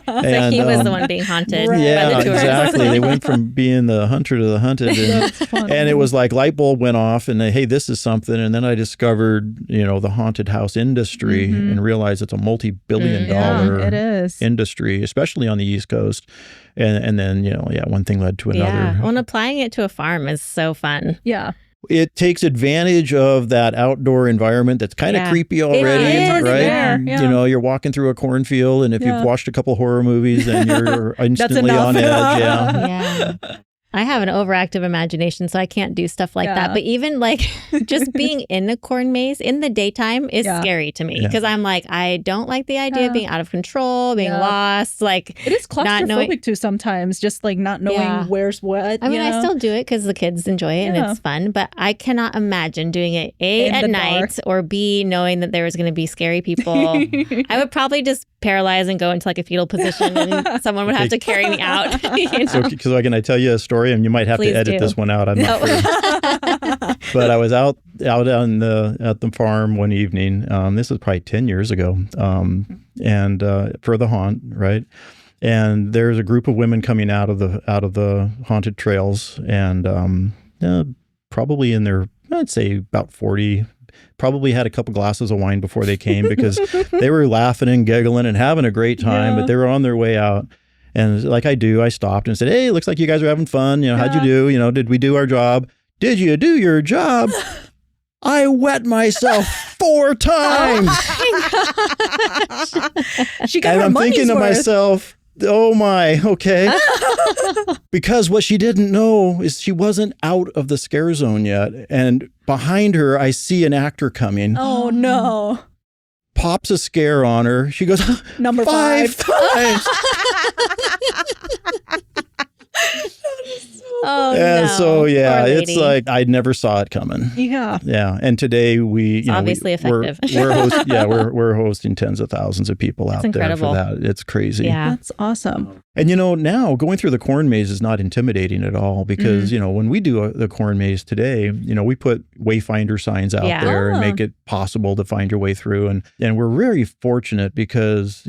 And he was the one being haunted. Right. Yeah, by the exactly. They went from being the hunter to the hunted. And it was like light bulb went off and hey, this is something. And then I discovered, the haunted house industry and realized it's a multi-billion-dollar it is. industry, especially on the East Coast. And then, one thing led to another. Yeah. Well, applying it to a farm is so fun. Yeah. It takes advantage of that outdoor environment that's kind of creepy already, right? Yeah. You're walking through a cornfield, and if you've watched a couple horror movies, then you're instantly on edge. Yeah. I have an overactive imagination, so I can't do stuff like that. But even just being in a corn maze in the daytime is scary to me because I'm like, I don't like the idea of being out of control, being lost. It is claustrophobic too sometimes, just not knowing where's what. I mean, I still do it because the kids enjoy it and it's fun, but I cannot imagine doing it at night or B, knowing that there was going to be scary people. I would probably just paralyze and go into a fetal position and someone would have to carry me out. So can I tell you a story? And you might have to edit this one out. I'm not sure. But I was out at the farm one evening. This was probably 10 years ago, and for the haunt, right? And there's a group of women coming out of the haunted trails, and probably in their, I'd say about 40. Probably had a couple glasses of wine before they came because they were laughing and giggling and having a great time. But they were on their way out. And like I do, I stopped and said, hey, looks like you guys are having fun. How'd you do? Did we do our job? Did you do your job? I wet myself 4 times. She got and her I'm money's thinking to worth. myself, oh my, okay. Because what she didn't know is she wasn't out of the scare zone yet. And behind her, I see an actor coming. Oh, no. Pops a scare on her. She goes, Number 5 times. Oh, and no. so, Poor it's lady. like I never saw it coming. Yeah. Yeah. And today it's obviously effective. We're hosting tens of thousands of people out incredible. there for that. It's crazy. Yeah. That's awesome. And now going through the corn maze is not intimidating at all because, when we do the corn maze today, we put wayfinder signs out there and make it possible to find your way through. And we're very fortunate because,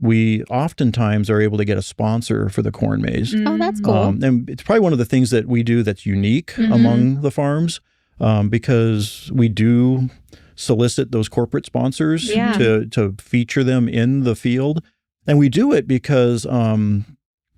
we oftentimes are able to get a sponsor for the corn maze. Oh, that's cool. And it's probably one of the things that we do that's unique among the farms because we do solicit those corporate sponsors to feature them in the field. And we do it because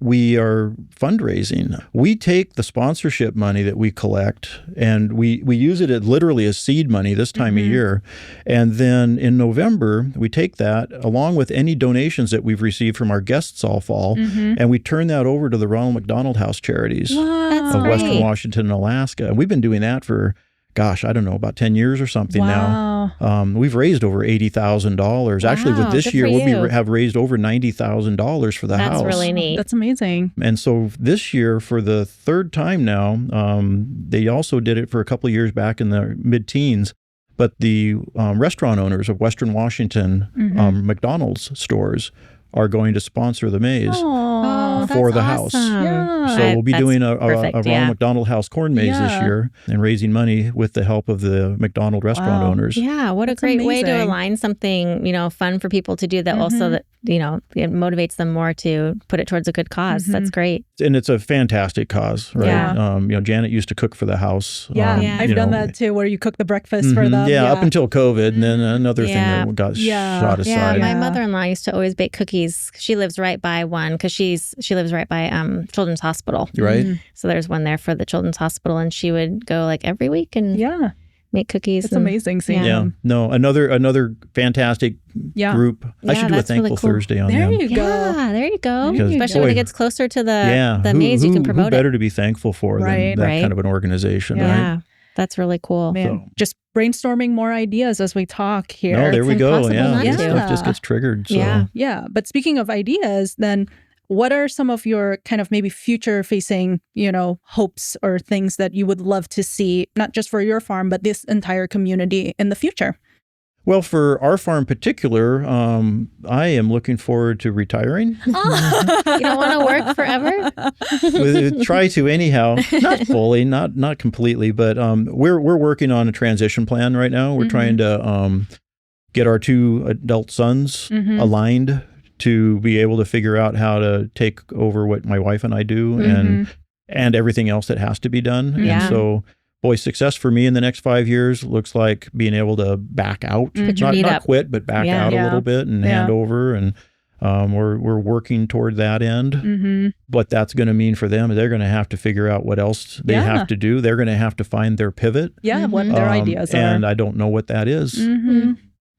we are fundraising. We take the sponsorship money that we collect and we use it literally as seed money this time of year. And then in November, we take that along with any donations that we've received from our guests all fall, and we turn that over to the Ronald McDonald House Charities of Western Washington and Alaska. And we've been doing that for, I don't know, about 10 years or something now. We've raised over $80,000. Actually, with this year, we'll have raised over $90,000 for the house. That's really neat. That's amazing. And so this year, for the 3rd time now, they also did it for a couple of years back in the mid-teens. But the restaurant owners of Western Washington McDonald's stores are going to sponsor the maze for the house. Yeah. So we'll be doing a Ronald McDonald House corn maze this year and raising money with the help of the McDonald restaurant owners. Yeah, what a great way to align something, fun for people to do that also that, it motivates them more to put it towards a good cause. That's great. And it's a fantastic cause, right? Yeah. Janet used to cook for the house. I've done that too, where you cook the breakfast for them. Yeah, up until COVID, and then another thing that got shot aside. Yeah, my mother-in-law used to always bake cookies. She lives right by one because she lives right by Children's Hospital. Right. So there's one there for the Children's Hospital, and she would go like every week and make cookies. It's amazing seeing them. No, another fantastic group. I should do a Thankful Thursday on them. There you go. Yeah, there you go. Especially when it gets closer to the maze, you can promote who better to be thankful for than that kind of an organization, right? Yeah, that's really cool. Man, just brainstorming more ideas as we talk here. No, there we go. Yeah. Stuff just gets triggered. So. Yeah. But speaking of ideas, then what are some of your kind of maybe future facing, hopes or things that you would love to see, not just for your farm, but this entire community in the future? Well, for our farm in particular, I am looking forward to retiring. You don't want to work forever? Try to anyhow, not fully, not completely, but we're working on a transition plan right now. We're trying to get our two adult sons aligned to be able to figure out how to take over what my wife and I do and everything else that has to be done. And so, boy, success for me in the next 5 years looks like being able to back out, not quit, but back out a little bit and hand over. And we're working toward that end. What that's going to mean for them is they're going to have to figure out what else they have to do. They're going to have to find their pivot. Yeah, what their ideas are. And I don't know what that is.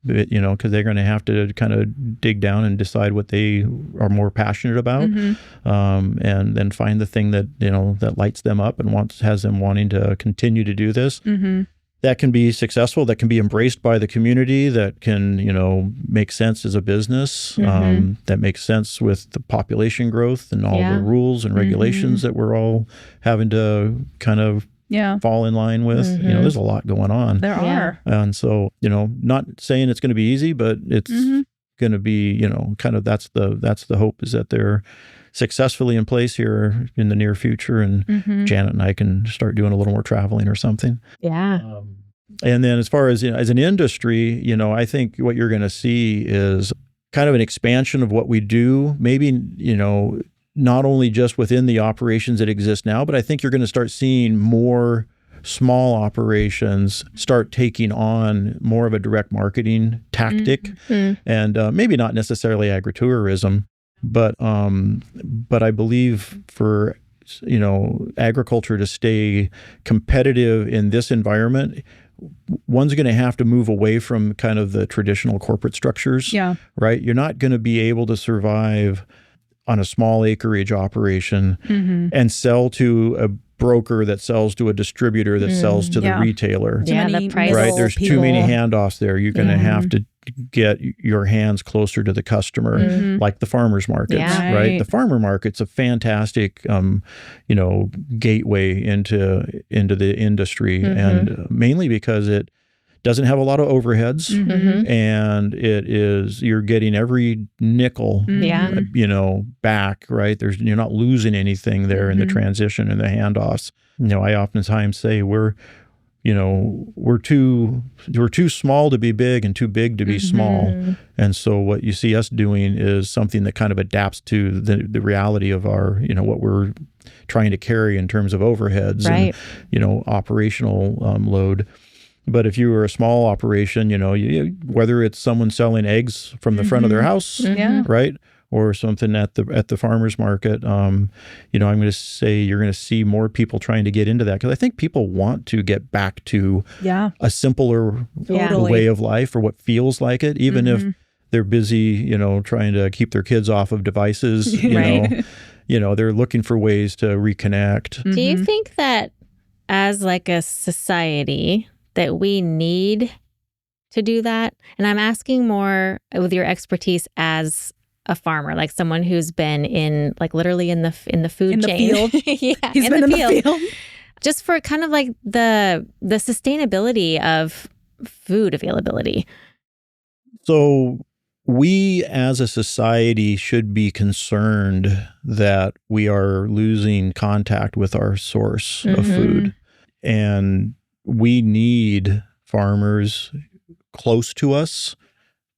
Because they're going to have to kind of dig down and decide what they are more passionate about, and then find the thing that that lights them up and has them wanting to continue to do this. That can be successful. That can be embraced by the community. That can make sense as a business. That makes sense with the population growth and all the rules and regulations that we're all having to kind of fall in line with. There's a lot going on. There are. And so, not saying it's going to be easy, but it's going to be, kind of that's the hope, is that they're successfully in place here in the near future, and Janet and I can start doing a little more traveling or something. Yeah. And then as far as as an industry, I think what you're going to see is kind of an expansion of what we do. Maybe, not only just within the operations that exist now, but I think you're going to start seeing more small operations start taking on more of a direct marketing tactic, and maybe not necessarily agritourism, but I believe for agriculture to stay competitive in this environment, one's going to have to move away from kind of the traditional corporate structures. Right? You're not going to be able to survive on a small acreage operation and sell to a broker that sells to a distributor that sells to the retailer. The price. Right? There's too many handoffs there. You're going to have to get your hands closer to the customer, like the farmers markets, right? The farmer market's a fantastic, gateway into the industry, and mainly because it doesn't have a lot of overheads, and you're getting every nickel, back, right? You're not losing anything there in the transition and the handoffs. I oftentimes say we're too small to be big and too big to be small. And so what you see us doing is something that kind of adapts to the reality of our, what we're trying to carry in terms of overheads and, operational load. But if you were a small operation, whether it's someone selling eggs from the front of their house, right, or something at the farmer's market, I'm going to say you're going to see more people trying to get into that, because I think people want to get back to a simpler way of life, or what feels like it, even if they're busy, trying to keep their kids off of devices. They're looking for ways to reconnect. Do you think that as like a society that we need to do that? And I'm asking more with your expertise as a farmer, like someone who's been in, like, literally in the food chain. Field. He's been in the field. Just for kind of like the sustainability of food availability. So we as a society should be concerned that we are losing contact with our source of food. And we need farmers close to us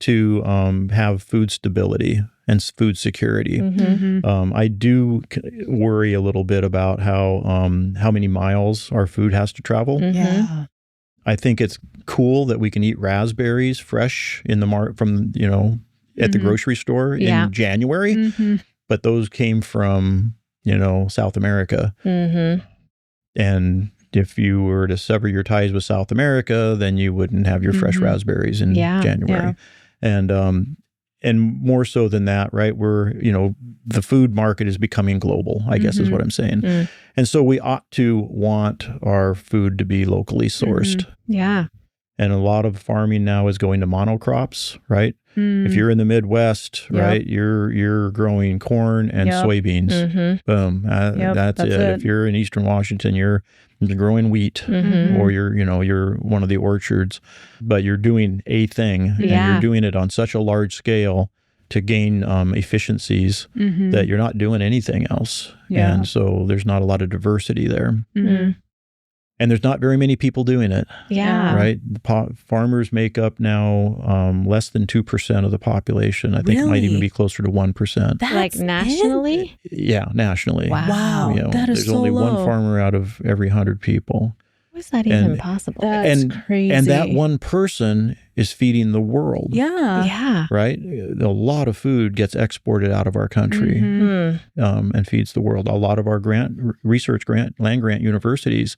to have food stability and food security. I do worry a little bit about how many miles our food has to travel. Yeah. I think it's cool that we can eat raspberries fresh in the from at the grocery store in January, but those came from South America. And if you were to sever your ties with South America, then you wouldn't have your fresh raspberries in January. And more so than that, right? The food market is becoming global, I guess is what I'm saying. And so we ought to want our food to be locally sourced. Yeah. And a lot of farming now is going to monocrops, right? If you're in the Midwest, right, you're growing corn and soybeans. Boom. That's it. If you're in Eastern Washington, you're growing wheat, or you're one of the orchards, but you're doing a thing, and you're doing it on such a large scale to gain efficiencies that you're not doing anything else. And so there's not a lot of diversity there. And there's not very many people doing it. Right? Farmers make up now less than 2% of the population. I think it might even be closer to 1%. That's like nationally? Yeah, nationally. Wow. That is there's so only low. one farmer out of every 100 people. How is that even possible? That's crazy. And that one person is feeding the world. Yeah. Right? A lot of food gets exported out of our country and feeds the world. A lot of our land grant universities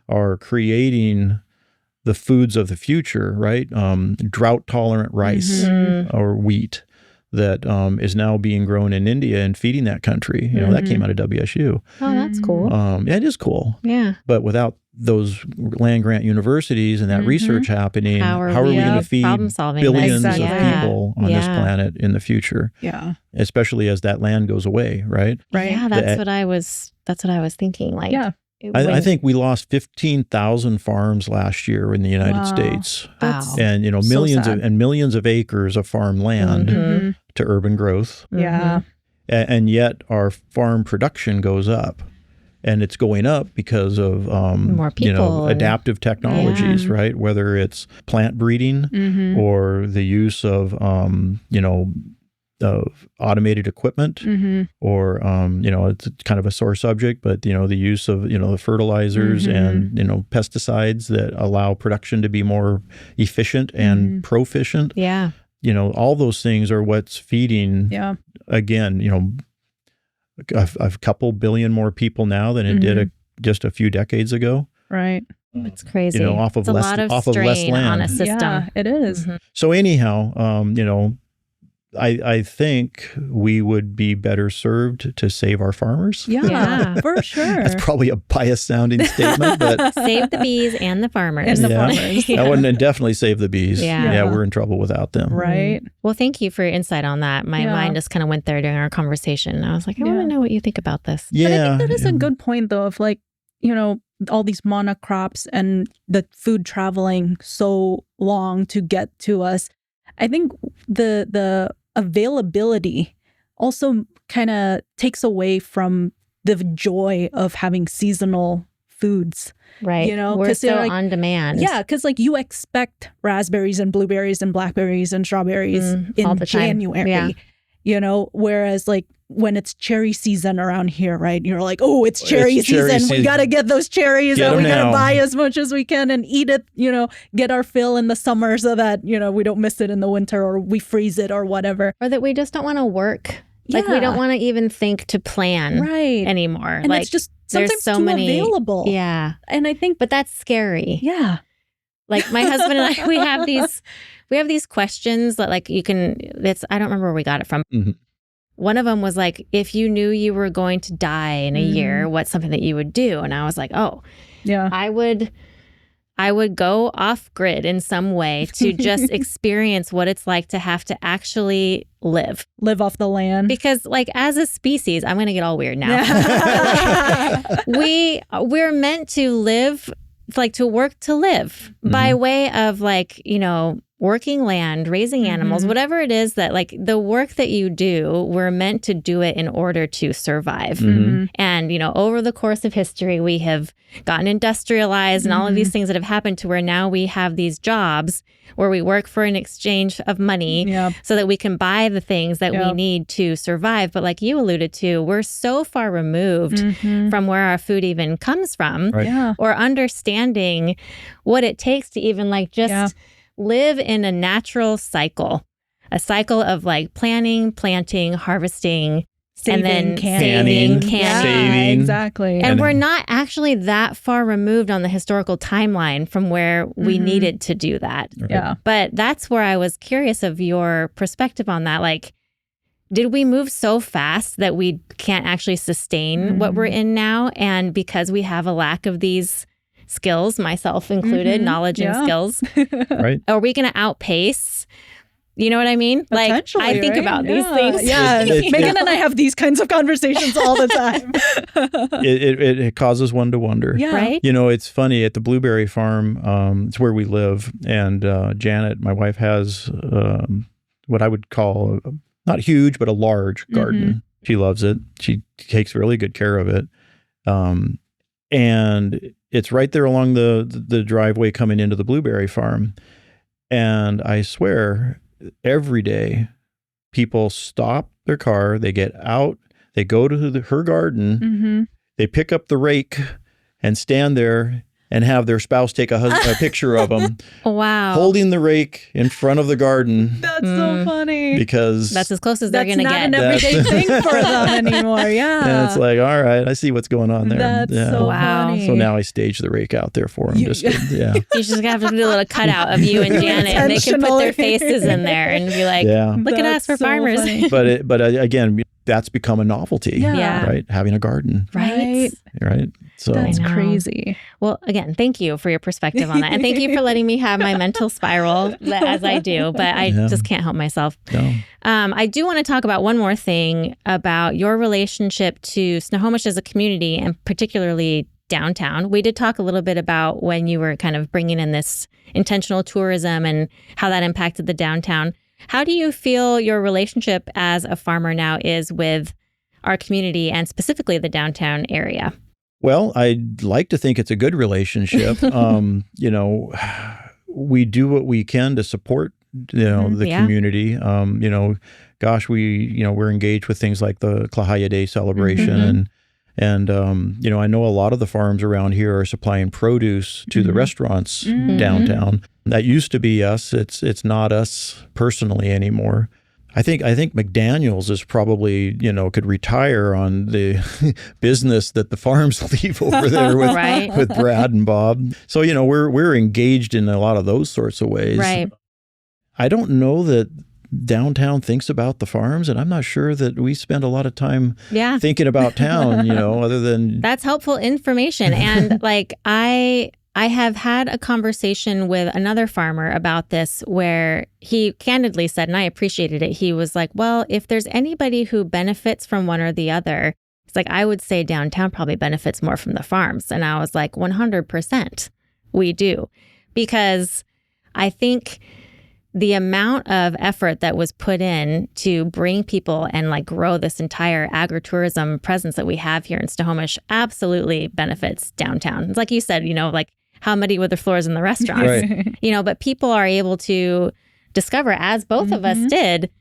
are creating the foods of the future, right? Drought-tolerant rice or wheat that is now being grown in India and feeding that country. That came out of WSU. Oh, that's cool. Yeah, it is cool. Yeah. But without those land grant universities and that research happening, how are we going to feed billions of people on this planet in the future? Yeah. Especially as that land goes away, right? Right. Yeah, that's what I was thinking. Like, I think we lost 15,000 farms last year in the United States. Wow. And millions of acres of farmland to urban growth. Yeah. And yet our farm production goes up. And it's going up because of more people adaptive technologies, right? Whether it's plant breeding or the use of automated equipment, or it's kind of a sore subject, but the use of the fertilizers and pesticides that allow production to be more efficient and proficient. Yeah. All those things are what's feeding. Again, a couple billion more people now than it did just a few decades ago. Right. It's crazy. Off of less land on a system. Yeah, it is. So anyhow, I think we would be better served to save our farmers. Yeah, for sure. That's probably a biased sounding statement, but save the bees and the farmers. I wouldn't definitely save the bees. Yeah, we're in trouble without them. Right. Well, thank you for your insight on that. My mind just kind of went there during our conversation. I was like, I want to know what you think about this. But I think that is a good point, though, of all these monocrops and the food traveling so long to get to us. I think the availability also kind of takes away from the joy of having seasonal foods. Right. We're so on demand. Yeah, because you expect raspberries and blueberries and blackberries and strawberries in January. Whereas when it's cherry season around here, right? You're like, oh, it's cherry season. We got to get those cherries and we got to buy as much as we can and eat it, get our fill in the summer so that, we don't miss it in the winter or we freeze it or whatever. Or that we just don't want to work. We don't want to even think to plan anymore. And it's just sometimes too available. Yeah. And I think... But that's scary. Yeah. My husband and I, we have these questions that I don't remember where we got it from. One of them was if you knew you were going to die in a year, what's something that you would do? And I was like, oh, yeah, I would go off grid in some way to just experience what it's like to have to actually live off the land. Because as a species, I'm going to get all weird now. We're meant to live, to work to live by way of working land, raising animals, whatever it is that like the work that you do, we're meant to do it in order to survive. And, you know, over the course of history, we have gotten industrialized and all of these things that have happened to where now we have these jobs where we work for an exchange of money so that we can buy the things that we need to survive. But like you alluded to, we're so far removed from where our food even comes from or understanding what it takes to even like just live in a natural cycle, a cycle of like planning, planting, harvesting, saving, and then canning. Yeah, exactly. And we're not actually that far removed on the historical timeline from where we needed to do that. Yeah. But that's where I was curious of your perspective on that. Like, did we move so fast that we can't actually sustain what we're in now? And because we have a lack of these skills, myself included, knowledge and skills, are we going to outpace? You know what I mean? Like, I think about these things. Yeah, Megan and I have these kinds of conversations all the time. It causes one to wonder. Yeah. Right? You know, it's funny, at the blueberry farm, it's where we live, and Janet, my wife, has what I would call, not huge, but a large garden. She loves it. She takes really good care of it. And it's right there along the driveway coming into the blueberry farm. And I swear, every day, people stop their car, they get out, they go to her garden, they pick up the rake and stand there and have their spouse take a picture of them. Wow. Holding the rake in front of the garden. That's so funny. Because that's as close as they're going to get. That's not an everyday thing for them anymore. Yeah. And it's like, all right, I see what's going on there. That's so funny. So now I stage the rake out there for them. You just have to do a little cutout of you and Janet, and they can put their faces in there and be like, look at us, we're farmers. But again, that's become a novelty, right? Having a garden. Right. So that's crazy. Well, again, thank you for your perspective on that. And thank you for letting me have my mental spiral as I do, but I just can't help myself. No. I do want to talk about one more thing about your relationship to Snohomish as a community, and particularly downtown. We did talk a little bit about when you were kind of bringing in this intentional tourism and how that impacted the downtown. How do you feel your relationship as a farmer now is with our community and specifically the downtown area? Well, I'd like to think it's a good relationship. You know, we do what we can to support, the community. You know, gosh, we're engaged with things like the Klahaya Day celebration. And you know, I know a lot of the farms around here are supplying produce to the restaurants downtown. That used to be us. It's not us personally anymore. I think McDaniel's is probably, could retire on the business that the farms leave over there with with Brad and Bob. So, we're engaged in a lot of those sorts of ways. Right. I don't know that downtown thinks about the farms, and I'm not sure that we spend a lot of time thinking about town, other than... That's helpful information. And I have had a conversation with another farmer about this where he candidly said, and I appreciated it, he was like, well, if there's anybody who benefits from one or the other, it's like, I would say downtown probably benefits more from the farms. And I was like, 100% we do. Because I think the amount of effort that was put in to bring people and grow this entire agro-tourism presence that we have here in Snohomish absolutely benefits downtown. It's like you said, how muddy were the floors in the restaurants, but people are able to discover, as both of us did,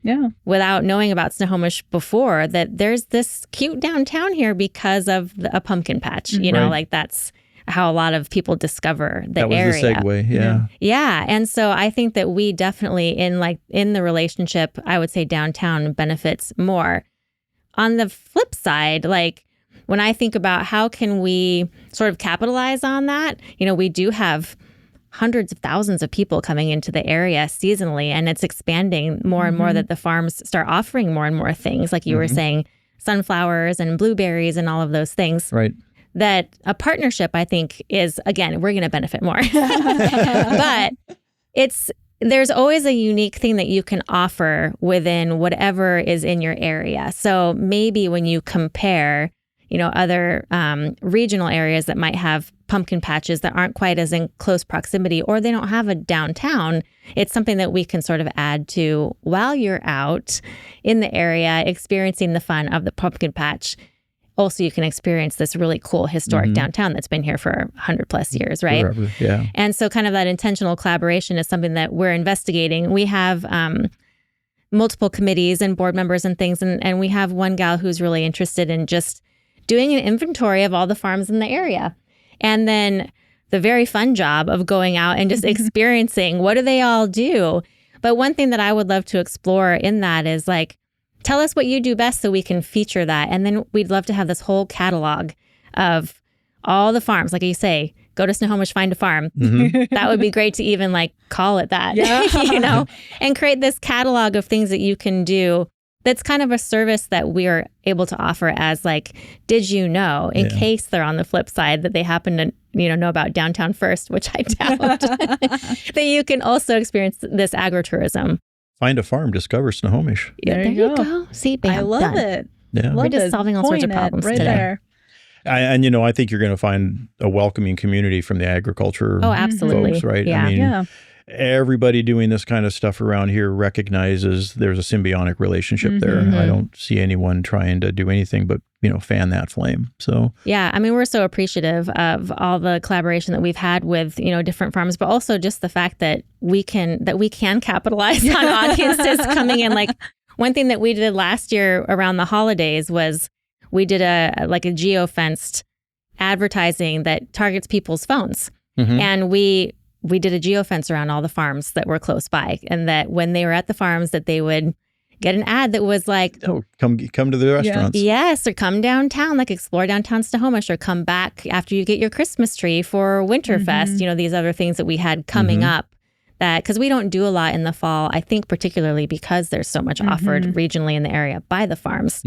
without knowing about Snohomish before, that there's this cute downtown here because of a pumpkin patch, that's how a lot of people discover the area. That was the segue, Yeah. And so I think that we definitely, in the relationship, I would say downtown benefits more. On the flip side, when I think about how can we sort of capitalize on that, we do have hundreds of thousands of people coming into the area seasonally, and it's expanding more and more that the farms start offering more and more things, like you were saying, sunflowers and blueberries and all of those things. Right. That a partnership, I think, is, again, we're going to benefit more. But there's always a unique thing that you can offer within whatever is in your area. So maybe when you compare, other regional areas that might have pumpkin patches that aren't quite as in close proximity, or they don't have a downtown, it's something that we can sort of add to while you're out in the area experiencing the fun of the pumpkin patch. Also, you can experience this really cool historic downtown that's been here for 100+ years, right? Forever, yeah. And so kind of that intentional collaboration is something that we're investigating. We have multiple committees and board members and things, and we have one gal who's really interested in just doing an inventory of all the farms in the area. And then the very fun job of going out and just experiencing what do they all do. But one thing that I would love to explore in that is like, tell us what you do best so we can feature that. And then we'd love to have this whole catalog of all the farms. Like you say, go to Snohomish, find a farm. That would be great to even like call it that, you know, and create this catalog of things that you can do. That's kind of a service that we are able to offer as like, did you know, in case they're on the flip side that they happen to, you know about downtown first, which I doubt, that you can also experience this agro-tourism. Find a farm, discover Snohomish. Yeah, there you go. See, bam, I love it. Yeah. We're just solving all sorts of problems right today. There. And, you know, I think you're going to find a welcoming community from the agriculture absolutely. folks, right? Yeah. I mean, everybody doing this kind of stuff around here recognizes there's a symbiotic relationship there. I don't see anyone trying to do anything but, you know, fan that flame. So yeah, I mean, we're so appreciative of all the collaboration that we've had with, you know, different farms, but also just the fact that we can capitalize on audiences coming in. Like one thing that we did last year around the holidays was we did a geofenced advertising that targets people's phones, and we did a geofence around all the farms that were close by, and that when they were at the farms that they would get an ad that was like, oh, come to the restaurants. Yes, or come downtown, like explore downtown Snohomish, or come back after you get your Christmas tree for Winterfest, you know, these other things that we had coming up. That because we don't do a lot in the fall, I think particularly because there's so much offered regionally in the area by the farms.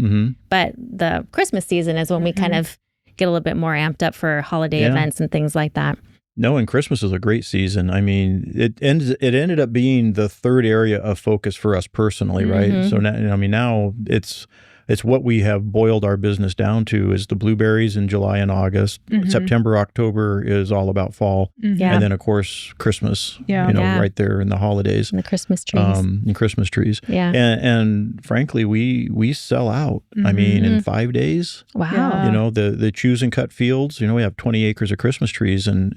But the Christmas season is when we kind of get a little bit more amped up for holiday events and things like that. No, and Christmas is a great season. I mean, it ended up being the third area of focus for us personally, right? So now, I mean, now it's what we have boiled our business down to is the blueberries in July and August. September, October is all about fall. And then, of course, Christmas, you know, right there in the holidays. And the Christmas trees. And Christmas trees. Yeah. And frankly, we sell out. I mean, in 5 days. Wow. You know, the choose and cut fields, you know, we have 20 acres of Christmas trees and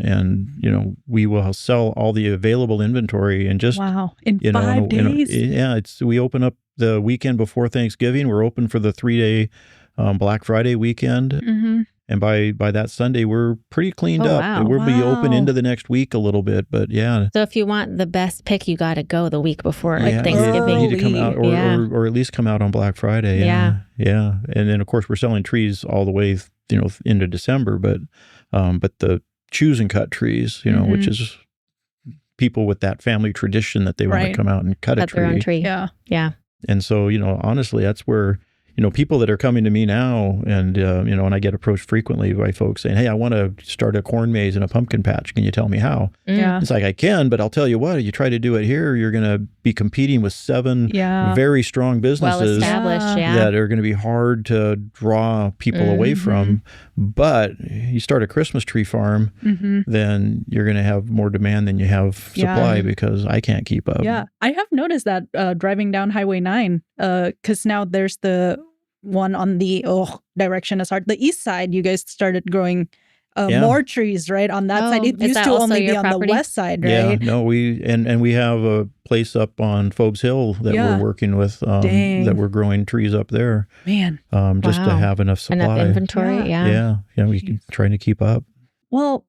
you know, we will sell all the available inventory in just, in 5 days. We open up the weekend before Thanksgiving. We're open for the 3-day Black Friday weekend. And by that Sunday, we're pretty cleaned up. Wow. We'll be open into the next week a little bit, but yeah. So if you want the best pick, you got to go the week before Thanksgiving. You need to come out or at least come out on Black Friday. Yeah. And then, of course, we're selling trees all the way, you know, into December, but the choose and cut trees, you know, which is people with that family tradition that they want to come out and cut a tree. Their own tree. Yeah. And so, you know, honestly, that's where, you know, people that are coming to me now and, you know, and I get approached frequently by folks saying, hey, I want to start a corn maze and a pumpkin patch. Can you tell me how? It's like, I can, but I'll tell you what, if you try to do it here, you're going to be competing with 7 very strong businesses that are going to be hard to draw people away from. But you start a Christmas tree farm, then you're going to have more demand than you have supply because I can't keep up. Yeah, I have noticed that driving down Highway 9, because now there's the one on the direction is hard. The east side, you guys started growing more trees, right? On that side, it used to only be on the west side, right? Yeah, no, we have a place up on Phobes Hill that we're working with that we're growing trees up there. Man, just to have enough supply, enough inventory. Yeah, we can trying to keep up. Well,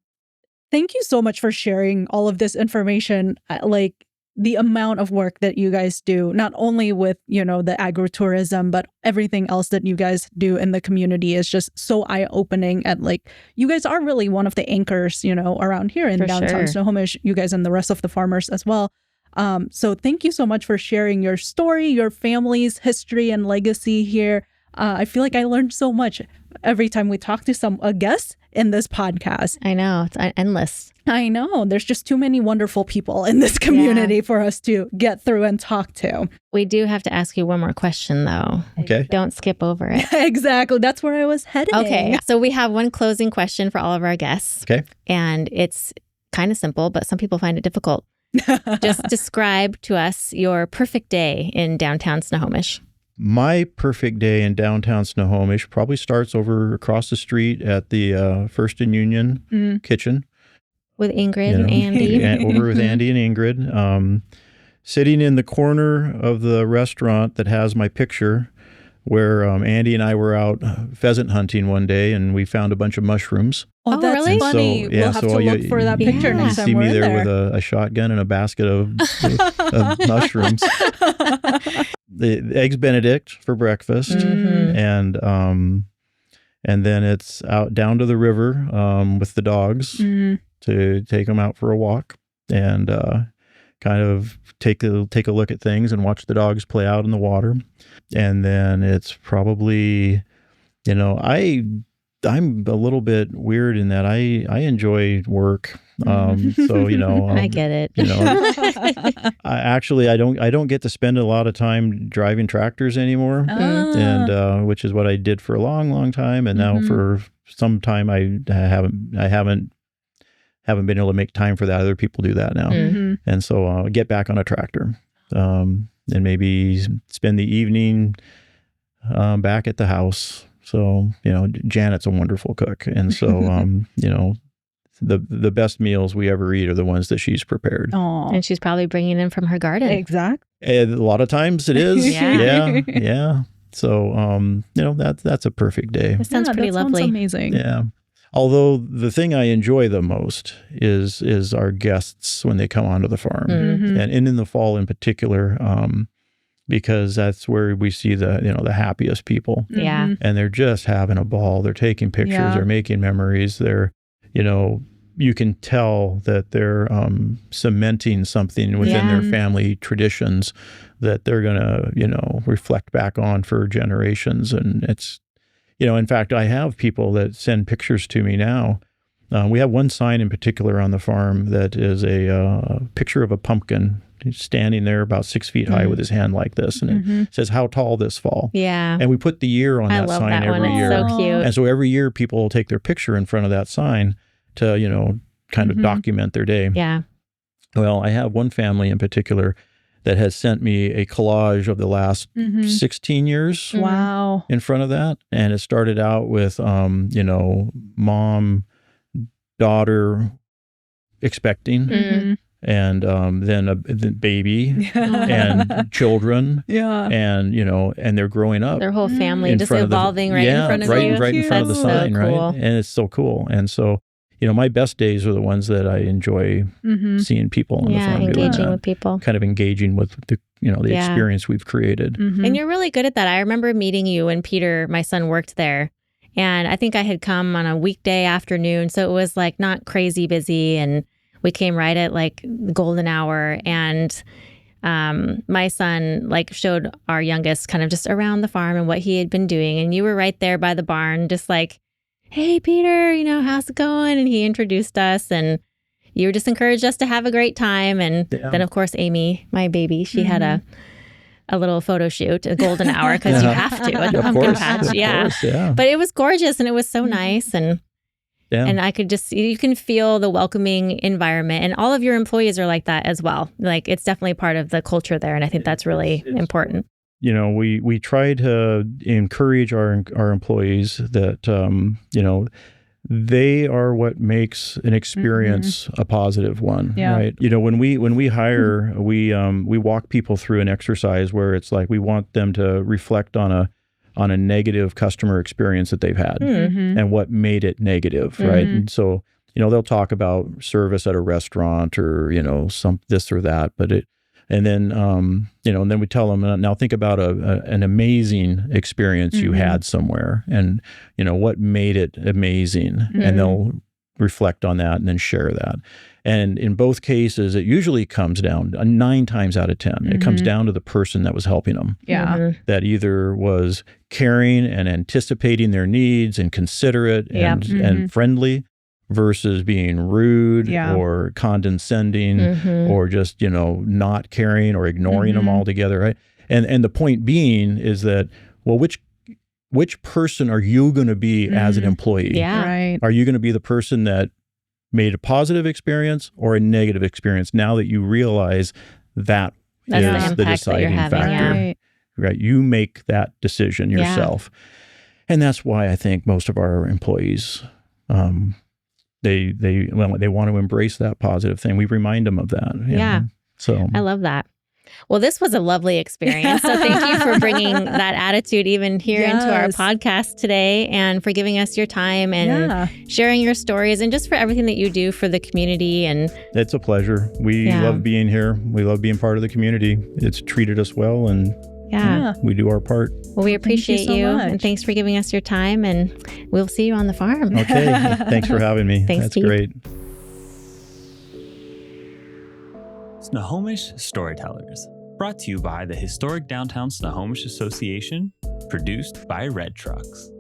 thank you so much for sharing all of this information. Like the amount of work that you guys do, not only with, you know, the agro-tourism, but everything else that you guys do in the community is just so eye-opening. And like, you guys are really one of the anchors, you know, around here in downtown Snohomish, you guys and the rest of the farmers as well. So thank you so much for sharing your story, your family's history and legacy here. I feel like I learned so much every time we talk to a guest in this podcast. I know. It's endless. I know. There's just too many wonderful people in this community for us to get through and talk to. We do have to ask you one more question, though. Okay. Don't skip over it. Exactly. That's where I was heading. Okay. So we have one closing question for all of our guests. Okay. And it's kind of simple, but some people find it difficult. Just describe to us your perfect day in downtown Snohomish. My perfect day in downtown Snohomish probably starts over across the street at the First and Union kitchen. With Ingrid and Andy. Over with Andy and Ingrid. Sitting in the corner of the restaurant that has my picture, where Andy and I were out pheasant hunting one day, and we found a bunch of mushrooms. Oh, that's really? funny. So, we'll have to look for that picture next time we're in there. You see me there with a shotgun and a basket of mushrooms. The Eggs Benedict for breakfast. And then it's out down to the river with the dogs to take them out for a walk and kind of take a look at things and watch the dogs play out in the water. And then it's probably, I'm a little bit weird in that I enjoy work. So, I get it. I don't get to spend a lot of time driving tractors anymore. And which is what I did for a long, long time. And now for some time I haven't been able to make time for that. Other people do that now. And so I'll get back on a tractor and maybe spend the evening back at the house. So, Janet's a wonderful cook. And so, the best meals we ever eat are the ones that she's prepared. Aww. And she's probably bringing in from her garden. Exactly. A lot of times it is. Yeah. So, that's a perfect day. It sounds pretty lovely. Sounds amazing. Yeah. Although the thing I enjoy the most is our guests when they come onto the farm, and in the fall in particular, because that's where we see the happiest people. Yeah. And they're just having a ball. They're taking pictures. They're making memories. They're, you can tell that they're cementing something within their family traditions that they're going to, reflect back on for generations. And it's, in fact, I have people that send pictures to me now. We have one sign in particular on the farm that is a picture of a pumpkin. He's standing there about 6 feet high with his hand like this, and it says, "How tall this fall?" Yeah. And we put the year on that sign every year. It's so cute. And so every year people will take their picture in front of that sign to, kind of document their day. Yeah. Well, I have one family in particular that has sent me a collage of the last 16 years. Wow. In front of that. And it started out with, mom, daughter expecting. And then a baby and children, and and they're growing up. Their whole family just evolving right in front of you. Right in front of the sign, so cool. right? And it's so cool. And so, my best days are the ones that I enjoy seeing people on the farm engaging with people, kind of engaging with the the experience we've created. And you're really good at that. I remember meeting you when Peter, my son, worked there. And I think I had come on a weekday afternoon, so it was like not crazy busy, and we came right at like the golden hour, and my son showed our youngest kind of just around the farm and what he had been doing. And you were right there by the barn, just like, "Hey, Peter, how's it going?" And he introduced us, and you just encouraged us to have a great time. And then, of course, Amy, my baby, she had a little photo shoot, a golden hour, because you have to at the pumpkin patch. Course, But it was gorgeous, and it was so nice. And I could you can feel the welcoming environment, and all of your employees are like that as well. Like, it's definitely part of the culture there. And I think that's really important. We try to encourage our employees that, they are what makes an experience a positive one, right? When we hire, we walk people through an exercise where it's like we want them to reflect on a negative customer experience that they've had and what made it negative, right? And so, they'll talk about service at a restaurant or, some this or that, and then, and then we tell them, now think about an amazing experience you had somewhere and, what made it amazing. And they'll reflect on that and then share that. And in both cases, it usually comes down, 9 times out of 10, it comes down to the person that was helping them. Yeah. That either was caring and anticipating their needs and considerate and friendly versus being rude or condescending or just, not caring or ignoring them altogether, right? And the point being is that, well, which person are you going to be as an employee? Yeah. Right. Are you going to be the person that made a positive experience or a negative experience now that you realize that is the deciding factor? Right. You make that decision yourself. And that's why I think most of our employees, they want to embrace that positive thing. We remind them of that. Yeah. So I love that. Well, this was a lovely experience. So thank you for bringing that attitude even here into our podcast today, and for giving us your time and sharing your stories, and just for everything that you do for the community. And it's a pleasure. We love being here. We love being part of the community. It's treated us well, and we do our part. Well, we appreciate you and thanks for giving us your time, and we'll see you on the farm. Okay. Thanks for having me. Thanks, That's Keith. Great. Snohomish Storytellers, brought to you by the Historic Downtown Snohomish Association, produced by Red Trucks.